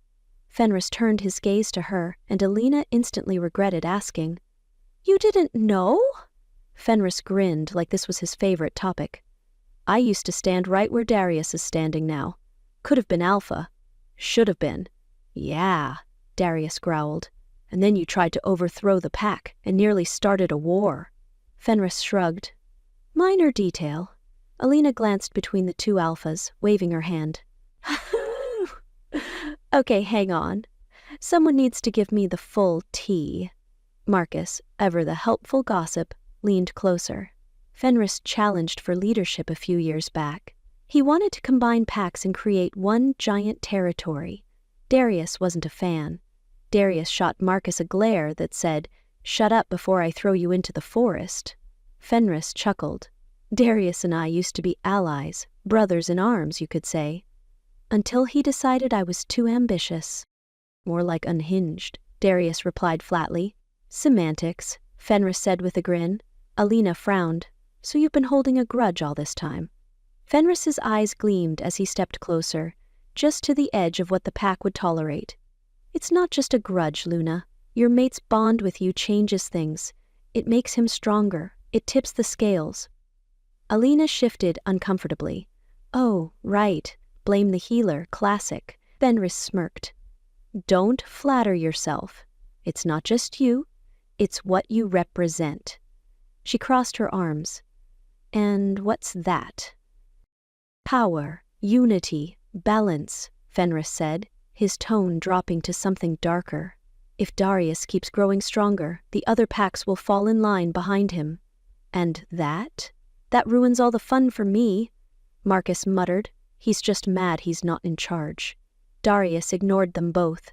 Speaker 1: Fenris turned his gaze to her, and Alina instantly regretted asking. You didn't know? Fenris grinned like this was his favorite topic. I used to stand right where Darius is standing now. Could have been Alpha. Should have been. Yeah, Darius growled. And then you tried to overthrow the pack and nearly started a war. Fenris shrugged. Minor detail. Alina glanced between the two alphas, waving her hand. Okay, hang on. Someone needs to give me the full tea. Marcus, ever the helpful gossip, leaned closer. Fenris challenged for leadership a few years back. He wanted to combine packs and create one giant territory. Darius wasn't a fan. Darius shot Marcus a glare that said, Shut up before I throw you into the forest. Fenris chuckled. Darius and I used to be allies, brothers in arms, you could say. Until he decided I was too ambitious. More like unhinged, Darius replied flatly. Semantics, Fenris said with a grin. Alina frowned. So you've been holding a grudge all this time. Fenris's eyes gleamed as he stepped closer, just to the edge of what the pack would tolerate. It's not just a grudge, Luna. Your mate's bond with you changes things. It makes him stronger. It tips the scales. Alina shifted uncomfortably. Oh, right. Blame the healer. Classic. Fenris smirked. Don't flatter yourself. It's not just you. It's what you represent. She crossed her arms. And what's that? Power, unity, balance, Fenris said, his tone dropping to something darker. If Darius keeps growing stronger, the other packs will fall in line behind him. And that? That ruins all the fun for me, Marcus muttered. He's just mad he's not in charge. Darius ignored them both.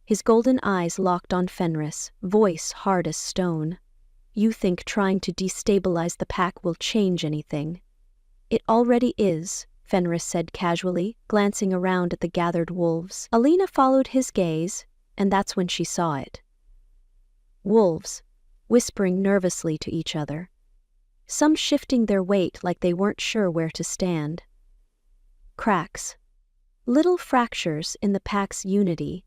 Speaker 1: His golden eyes locked on Fenris, voice hard as stone. You think trying to destabilize the pack will change anything. It already is, Fenris said casually, glancing around at the gathered wolves. Alina followed his gaze, and that's when she saw it. Wolves, whispering nervously to each other. some shifting their weight like they weren't sure where to stand. Cracks. Little fractures in the pack's unity,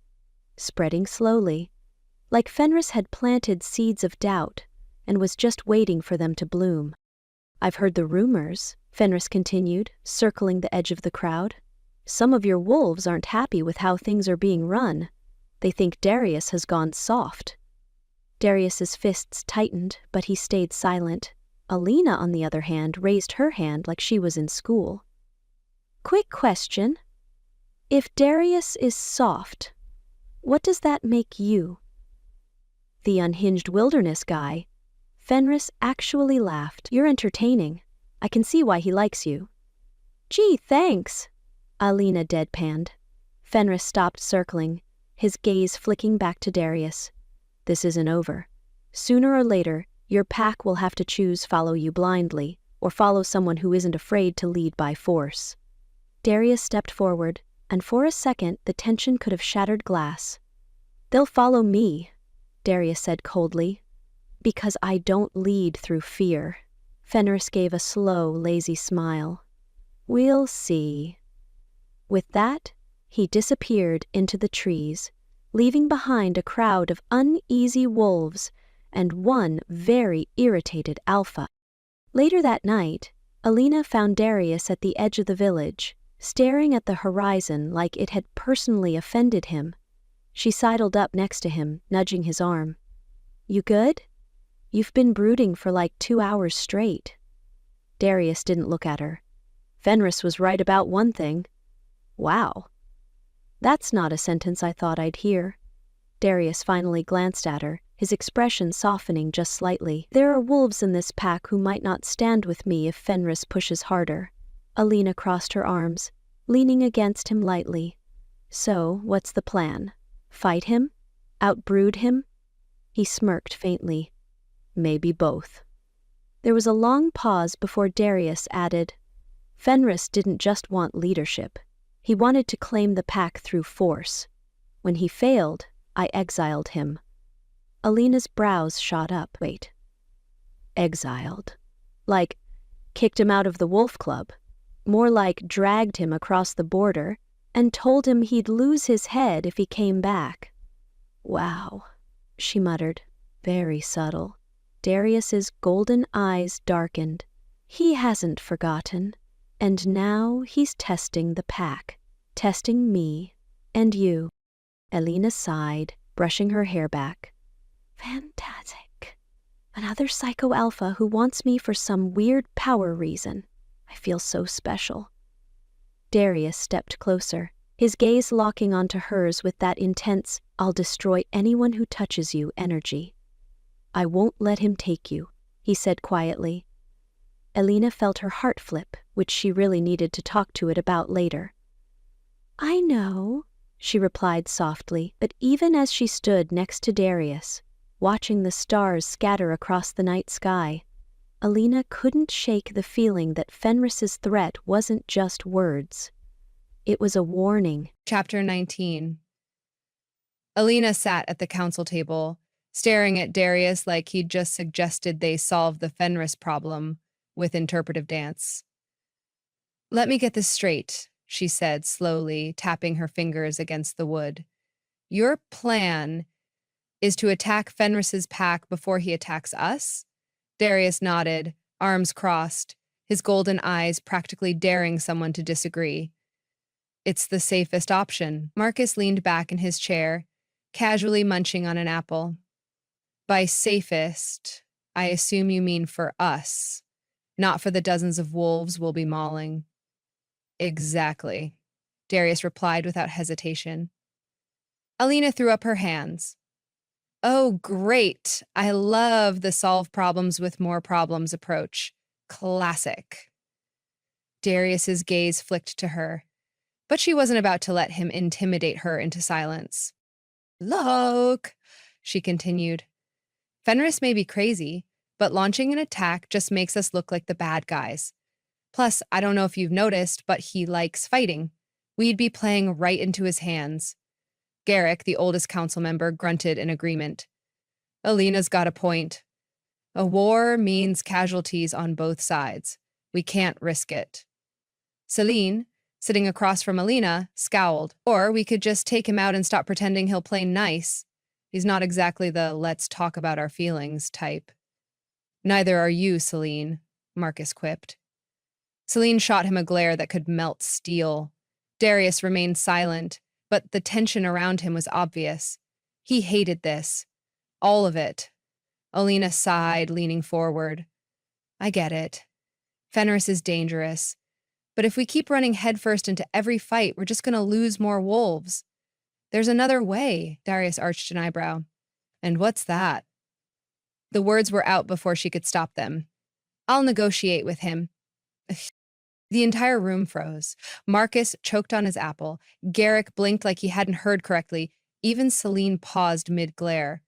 Speaker 1: spreading slowly, like Fenris had planted seeds of doubt and was just waiting for them to bloom. I've heard the rumors, Fenris continued, circling the edge of the crowd. Some of your wolves aren't happy with how things are being run. They think Darius has gone soft. Darius's fists tightened, but he stayed silent. Alina, on the other hand, raised her hand like she was in school. Quick question. If Darius is soft, what does that make you? The unhinged wilderness guy. Fenris actually laughed. You're entertaining. I can see why he likes you. Gee, thanks, Alina deadpanned. Fenris stopped circling, his gaze flicking back to Darius. This isn't over. Sooner or later, your pack will have to choose follow you blindly, or follow someone who isn't afraid to lead by force. Darius stepped forward, and for a second the tension could have shattered glass. They'll follow me, Darius said coldly. Because I don't lead through fear. Fenris gave a slow, lazy smile. We'll see. With that, he disappeared into the trees, leaving behind a crowd of uneasy wolves and one very irritated alpha. Later that night, Alina found Darius at the edge of the village, staring at the horizon like it had personally offended him. She sidled up next to him, nudging his arm. You good? You've been brooding for like 2 hours straight. Darius didn't look at her. Fenris was right about one thing. Wow. That's not a sentence I thought I'd hear. Darius finally glanced at her, his expression softening just slightly. There are wolves in this pack who might not stand with me if Fenris pushes harder. Alina crossed her arms, leaning against him lightly. So, what's the plan? Fight him? Outbrood him? He smirked faintly. Maybe both. There was a long pause before Darius added, Fenris didn't just want leadership. He wanted to claim the pack through force. When he failed, I exiled him. Alina's brows shot up. Wait. Exiled? Like, kicked him out of the wolf club? More like dragged him across the border and told him he'd lose his head if he came back. Wow, she muttered, very subtle. Darius's golden eyes darkened. He hasn't forgotten. And now he's testing the pack, testing me and you. Alina sighed, brushing her hair back. Fantastic. Another psycho alpha who wants me for some weird power reason. I feel so special. Darius stepped closer, his gaze locking onto hers with that intense, I'll destroy anyone who touches you energy. I won't let him take you, he said quietly. Alina felt her heart flip, which she really needed to talk to it about later. I know, she replied softly, but even as she stood next to Darius, watching the stars scatter across the night sky, Alina couldn't shake the feeling that Fenris's threat wasn't just words. It was a warning.
Speaker 2: Chapter 19. Alina sat at the council table, staring at Darius like he'd just suggested they solve the Fenris problem with interpretive dance. Let me get this straight, she said slowly, tapping her fingers against the wood. Your plan is to attack Fenris's pack before he attacks us? Darius nodded, arms crossed, his golden eyes practically daring someone to disagree. It's the safest option. Marcus leaned back in his chair, casually munching on an apple. By safest, I assume you mean for us, not for the dozens of wolves we'll be mauling. Exactly, Darius replied without hesitation. Alina threw up her hands. Oh, great. I love the solve problems with more problems approach. Classic. Darius's gaze flicked to her, but she wasn't about to let him intimidate her into silence. Look, she continued. Fenris may be crazy, but launching an attack just makes us look like the bad guys. Plus, I don't know if you've noticed, but he likes fighting. We'd be playing right into his hands. Garrick, the oldest council member, grunted in agreement. Alina's got a point. A war means casualties on both sides. We can't risk it. Celine, sitting across from Alina, scowled. Or we could just take him out and stop pretending he'll play nice. He's not exactly the let's talk about our feelings type. Neither are you, Celine, Marcus quipped. Celine shot him a glare that could melt steel. Darius remained silent, but the tension around him was obvious. He hated this. All of it. Alina sighed, leaning forward. I get it. Fenris is dangerous. But if we keep running headfirst into every fight, we're just going to lose more wolves. There's another way, Darius arched an eyebrow. And what's that? The words were out before she could stop them. I'll negotiate with him. The entire room froze. Marcus choked on his apple. Garrick blinked like he hadn't heard correctly. Even Celine paused mid-glare.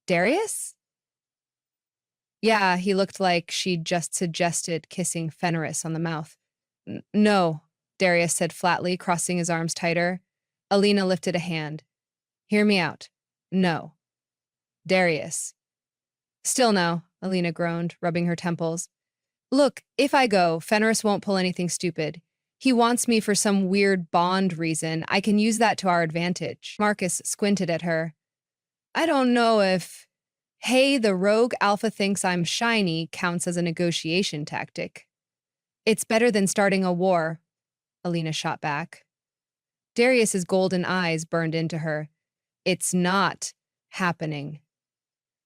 Speaker 2: Darius? Yeah, he looked like she'd just suggested kissing Fenris on the mouth. No, Darius said flatly, crossing his arms tighter. Alina lifted a hand. Hear me out. No. Darius. Still no, Alina groaned, rubbing her temples. Look, if I go, Fenris won't pull anything stupid. He wants me for some weird bond reason. I can use that to our advantage. Marcus squinted at her. I don't know if, hey, the rogue alpha thinks I'm shiny counts as a negotiation tactic. It's better than starting a war, Alina shot back. Darius's golden eyes burned into her. It's not happening.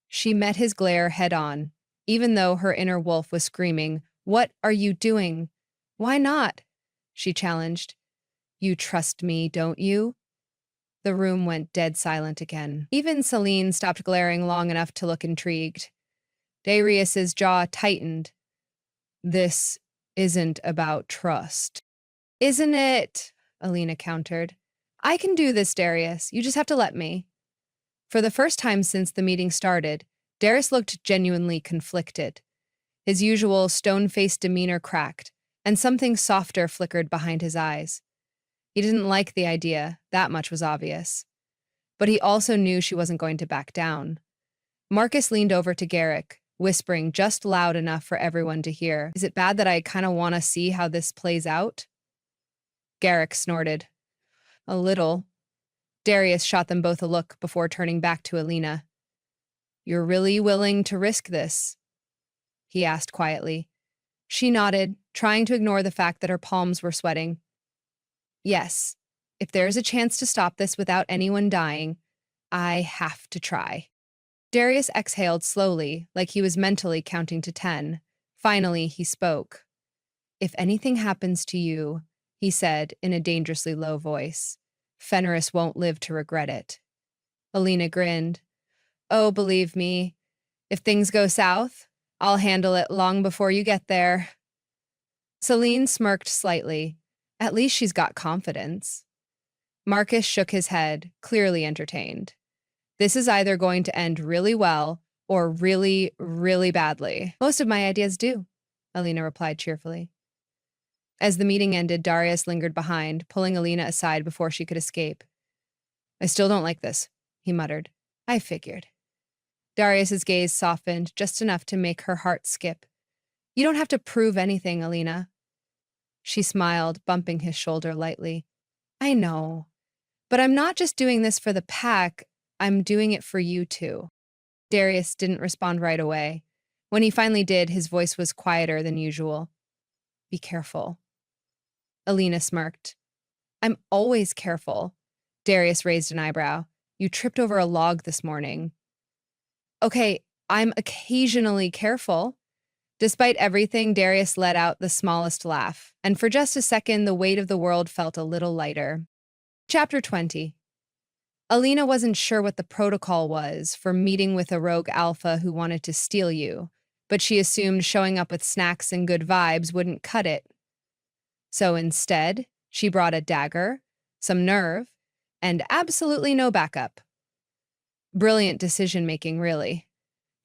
Speaker 2: She met his glare head on, even though her inner wolf was screaming, What are you doing? Why not? She challenged. You trust me, don't you? The room went dead silent again. Even Celine stopped glaring long enough to look intrigued. Darius's jaw tightened. This isn't about trust. Isn't it? Alina countered. I can do this, Darius. You just have to let me. For the first time since the meeting started, Darius looked genuinely conflicted. His usual stone-faced demeanor cracked, and something softer flickered behind his eyes. He didn't like the idea, that much was obvious. But he also knew she wasn't going to back down. Marcus leaned over to Garrick, whispering just loud enough for everyone to hear. Is it bad that I kind of want to see how this plays out? Garrick snorted. A little. Darius shot them both a look before turning back to Alina. You're really willing to risk this? He asked quietly. She nodded, trying to ignore the fact that her palms were sweating. Yes, if there's a chance to stop this without anyone dying, I have to try. Darius exhaled slowly, like he was mentally counting to 10. Finally, he spoke. If anything happens to you, he said in a dangerously low voice, Fenris won't live to regret it. Alina grinned. Oh, believe me, if things go south, I'll handle it long before you get there. Celine smirked slightly. At least she's got confidence. Marcus shook his head, clearly entertained. This is either going to end really well or really, really badly. Most of my ideas do, Alina replied cheerfully. As the meeting ended, Darius lingered behind, pulling Alina aside before she could escape. I still don't like this, he muttered. I figured. Darius's gaze softened just enough to make her heart skip. You don't have to prove anything, Alina. She smiled, bumping his shoulder lightly. I know, but I'm not just doing this for the pack, I'm doing it for you too. Darius didn't respond right away. When he finally did, his voice was quieter than usual. Be careful. Alina smirked. I'm always careful. Darius raised an eyebrow. You tripped over a log this morning. Okay, I'm occasionally careful. Despite everything, Darius let out the smallest laugh, and for just a second, the weight of the world felt a little lighter. Chapter 20. Alina wasn't sure what the protocol was for meeting with a rogue alpha who wanted to steal you, but she assumed showing up with snacks and good vibes wouldn't cut it. So instead, she brought a dagger, some nerve, and absolutely no backup. Brilliant decision-making, really.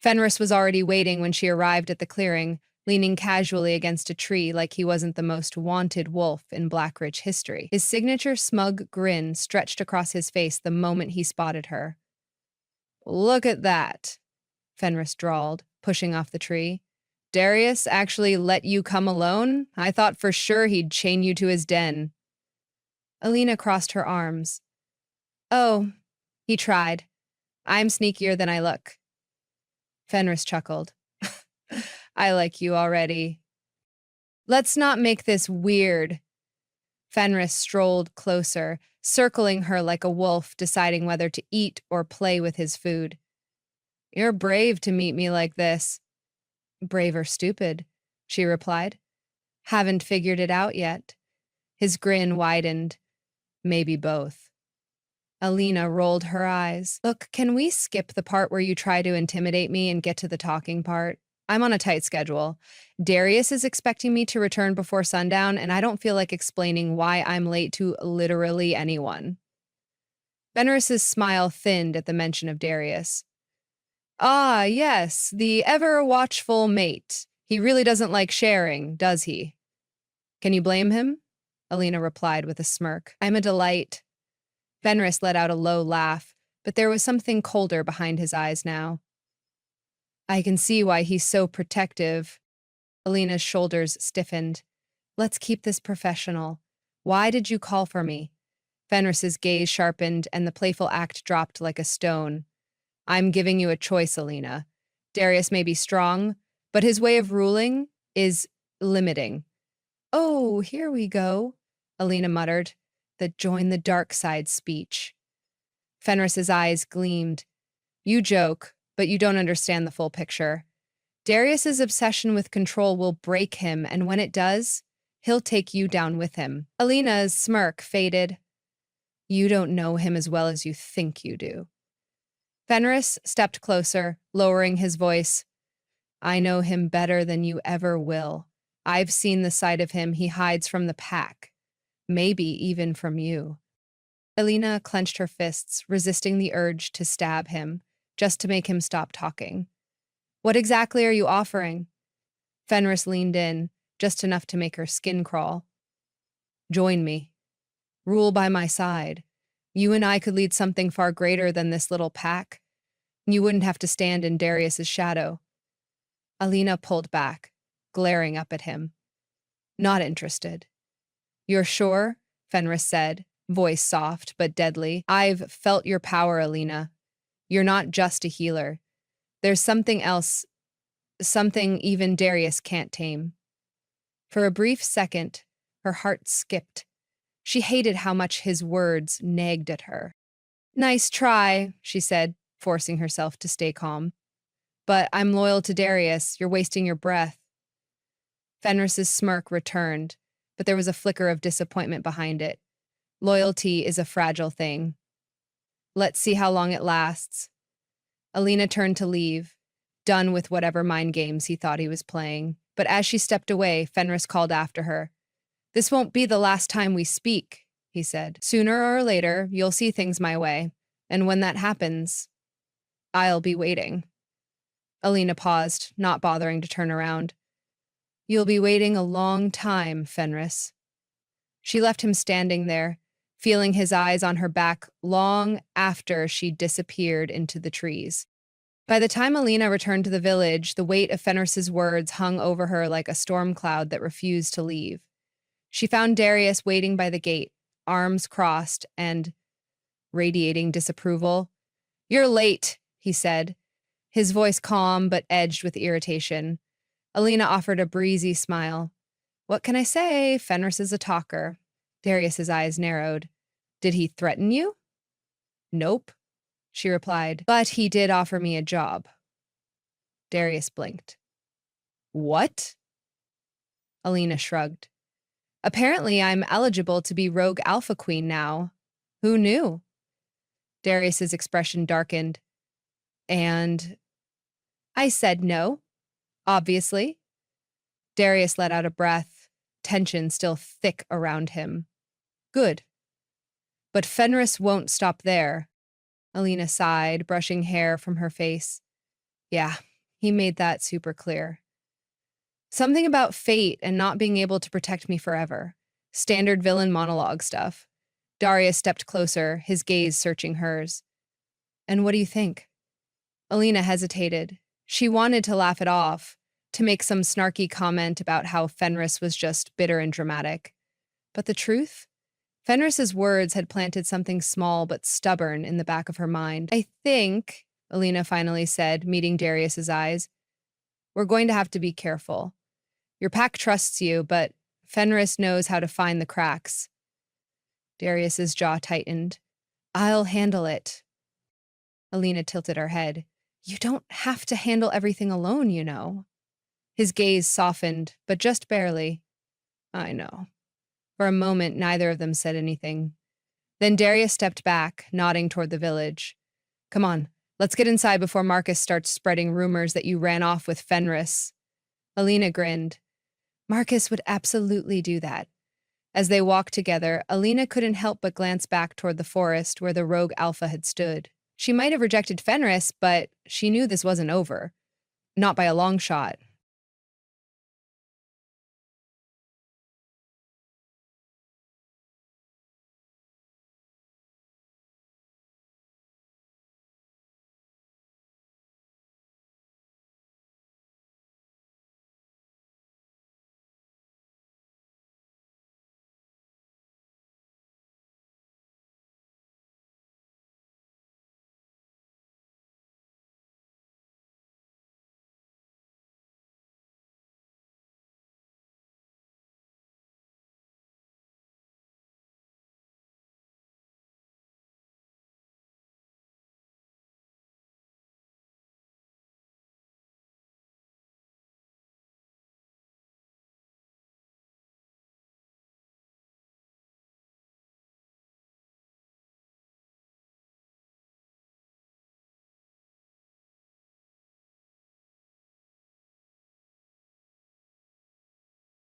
Speaker 2: Fenris was already waiting when she arrived at the clearing, leaning casually against a tree like he wasn't the most wanted wolf in Blackridge history. His signature smug grin stretched across his face the moment he spotted her. Look at that, Fenris drawled, pushing off the tree. Darius actually let you come alone? I thought for sure he'd chain you to his den. Alina crossed her arms. Oh, he tried. I'm sneakier than I look. Fenris chuckled. I like you already. Let's not make this weird. Fenris strolled closer, circling her like a wolf, deciding whether to eat or play with his food. You're brave to meet me like this. Brave or stupid, she replied. Haven't figured it out yet. His grin widened. Maybe both. Alina rolled her eyes. Look, can we skip the part where you try to intimidate me and get to the talking part? I'm on a tight schedule. Darius is expecting me to return before sundown, and I don't feel like explaining why I'm late to literally anyone. Fenris's smile thinned at the mention of Darius. Ah, yes, the ever-watchful mate. He really doesn't like sharing, does he? Can you blame him? Alina replied with a smirk. I'm a delight. Fenris let out a low laugh, but there was something colder behind his eyes now. I can see why he's so protective. Alina's shoulders stiffened. Let's keep this professional. Why did you call for me? Fenris's gaze sharpened and the playful act dropped like a stone. I'm giving you a choice, Alina. Darius may be strong, but his way of ruling is limiting. Oh, here we go, Alina muttered, the join the dark side speech. Fenris's eyes gleamed. You joke, but you don't understand the full picture. Darius's obsession with control will break him, and when it does, he'll take you down with him. Alina's smirk faded. You don't know him as well as you think you do. Fenris stepped closer, lowering his voice. I know him better than you ever will. I've seen the side of him he hides from the pack, maybe even from you. Alina clenched her fists, resisting the urge to stab him, just to make him stop talking. What exactly are you offering? Fenris leaned in, just enough to make her skin crawl. Join me. Rule by my side. You and I could lead something far greater than this little pack. You wouldn't have to stand in Darius's shadow. Alina pulled back, glaring up at him. Not interested. You're sure? Fenris said, voice soft but deadly. I've felt your power, Alina. You're not just a healer. There's something else, something even Darius can't tame. For a brief second, her heart skipped. She hated how much his words nagged at her. Nice try, she said, forcing herself to stay calm. But I'm loyal to Darius. You're wasting your breath. Fenris's smirk returned, but there was a flicker of disappointment behind it. Loyalty is a fragile thing. Let's see how long it lasts. Alina turned to leave, done with whatever mind games he thought he was playing. But as she stepped away, Fenris called after her. This won't be the last time we speak, he said. Sooner or later, you'll see things my way. And when that happens, I'll be waiting. Alina paused, not bothering to turn around. You'll be waiting a long time, Fenris. She left him standing there, feeling his eyes on her back long after she disappeared into the trees. By the time Alina returned to the village, the weight of Fenris's words hung over her like a storm cloud that refused to leave. She found Darius waiting by the gate, arms crossed and radiating disapproval. You're late, he said, his voice calm but edged with irritation. Alina offered a breezy smile. What can I say? Fenris is a talker. Darius's eyes narrowed. Did he threaten you? Nope, she replied, but he did offer me a job. Darius blinked. What? Alina shrugged. Apparently, I'm eligible to be Rogue Alpha Queen now. Who knew? Darius's expression darkened. And I said no, obviously. Darius let out a breath, tension still thick around him. Good. But Fenris won't stop there. Alina sighed, brushing hair from her face. Yeah, he made that super clear. Something about fate and not being able to protect me forever. Standard villain monologue stuff. Darius stepped closer, his gaze searching hers. And what do you think? Alina hesitated, She wanted to laugh it off, to make some snarky comment about how Fenris was just bitter and dramatic. But the truth? Fenris's words had planted something small but stubborn in the back of her mind. I think, Alina finally said, meeting Darius's eyes, we're going to have to be careful. Your pack trusts you, but Fenris knows how to find the cracks. Darius's jaw tightened. I'll handle it. Alina tilted her head. You don't have to handle everything alone, you know. His gaze softened, but just barely. I know. For a moment, neither of them said anything. Then Darius stepped back, nodding toward the village. Come on, let's get inside before Marcus starts spreading rumors that you ran off with Fenris. Alina grinned. Marcus would absolutely do that. As they walked together, Alina couldn't help but glance back toward the forest where the rogue Alpha had stood. She might have rejected Fenris, but she knew this wasn't over. Not by a long shot.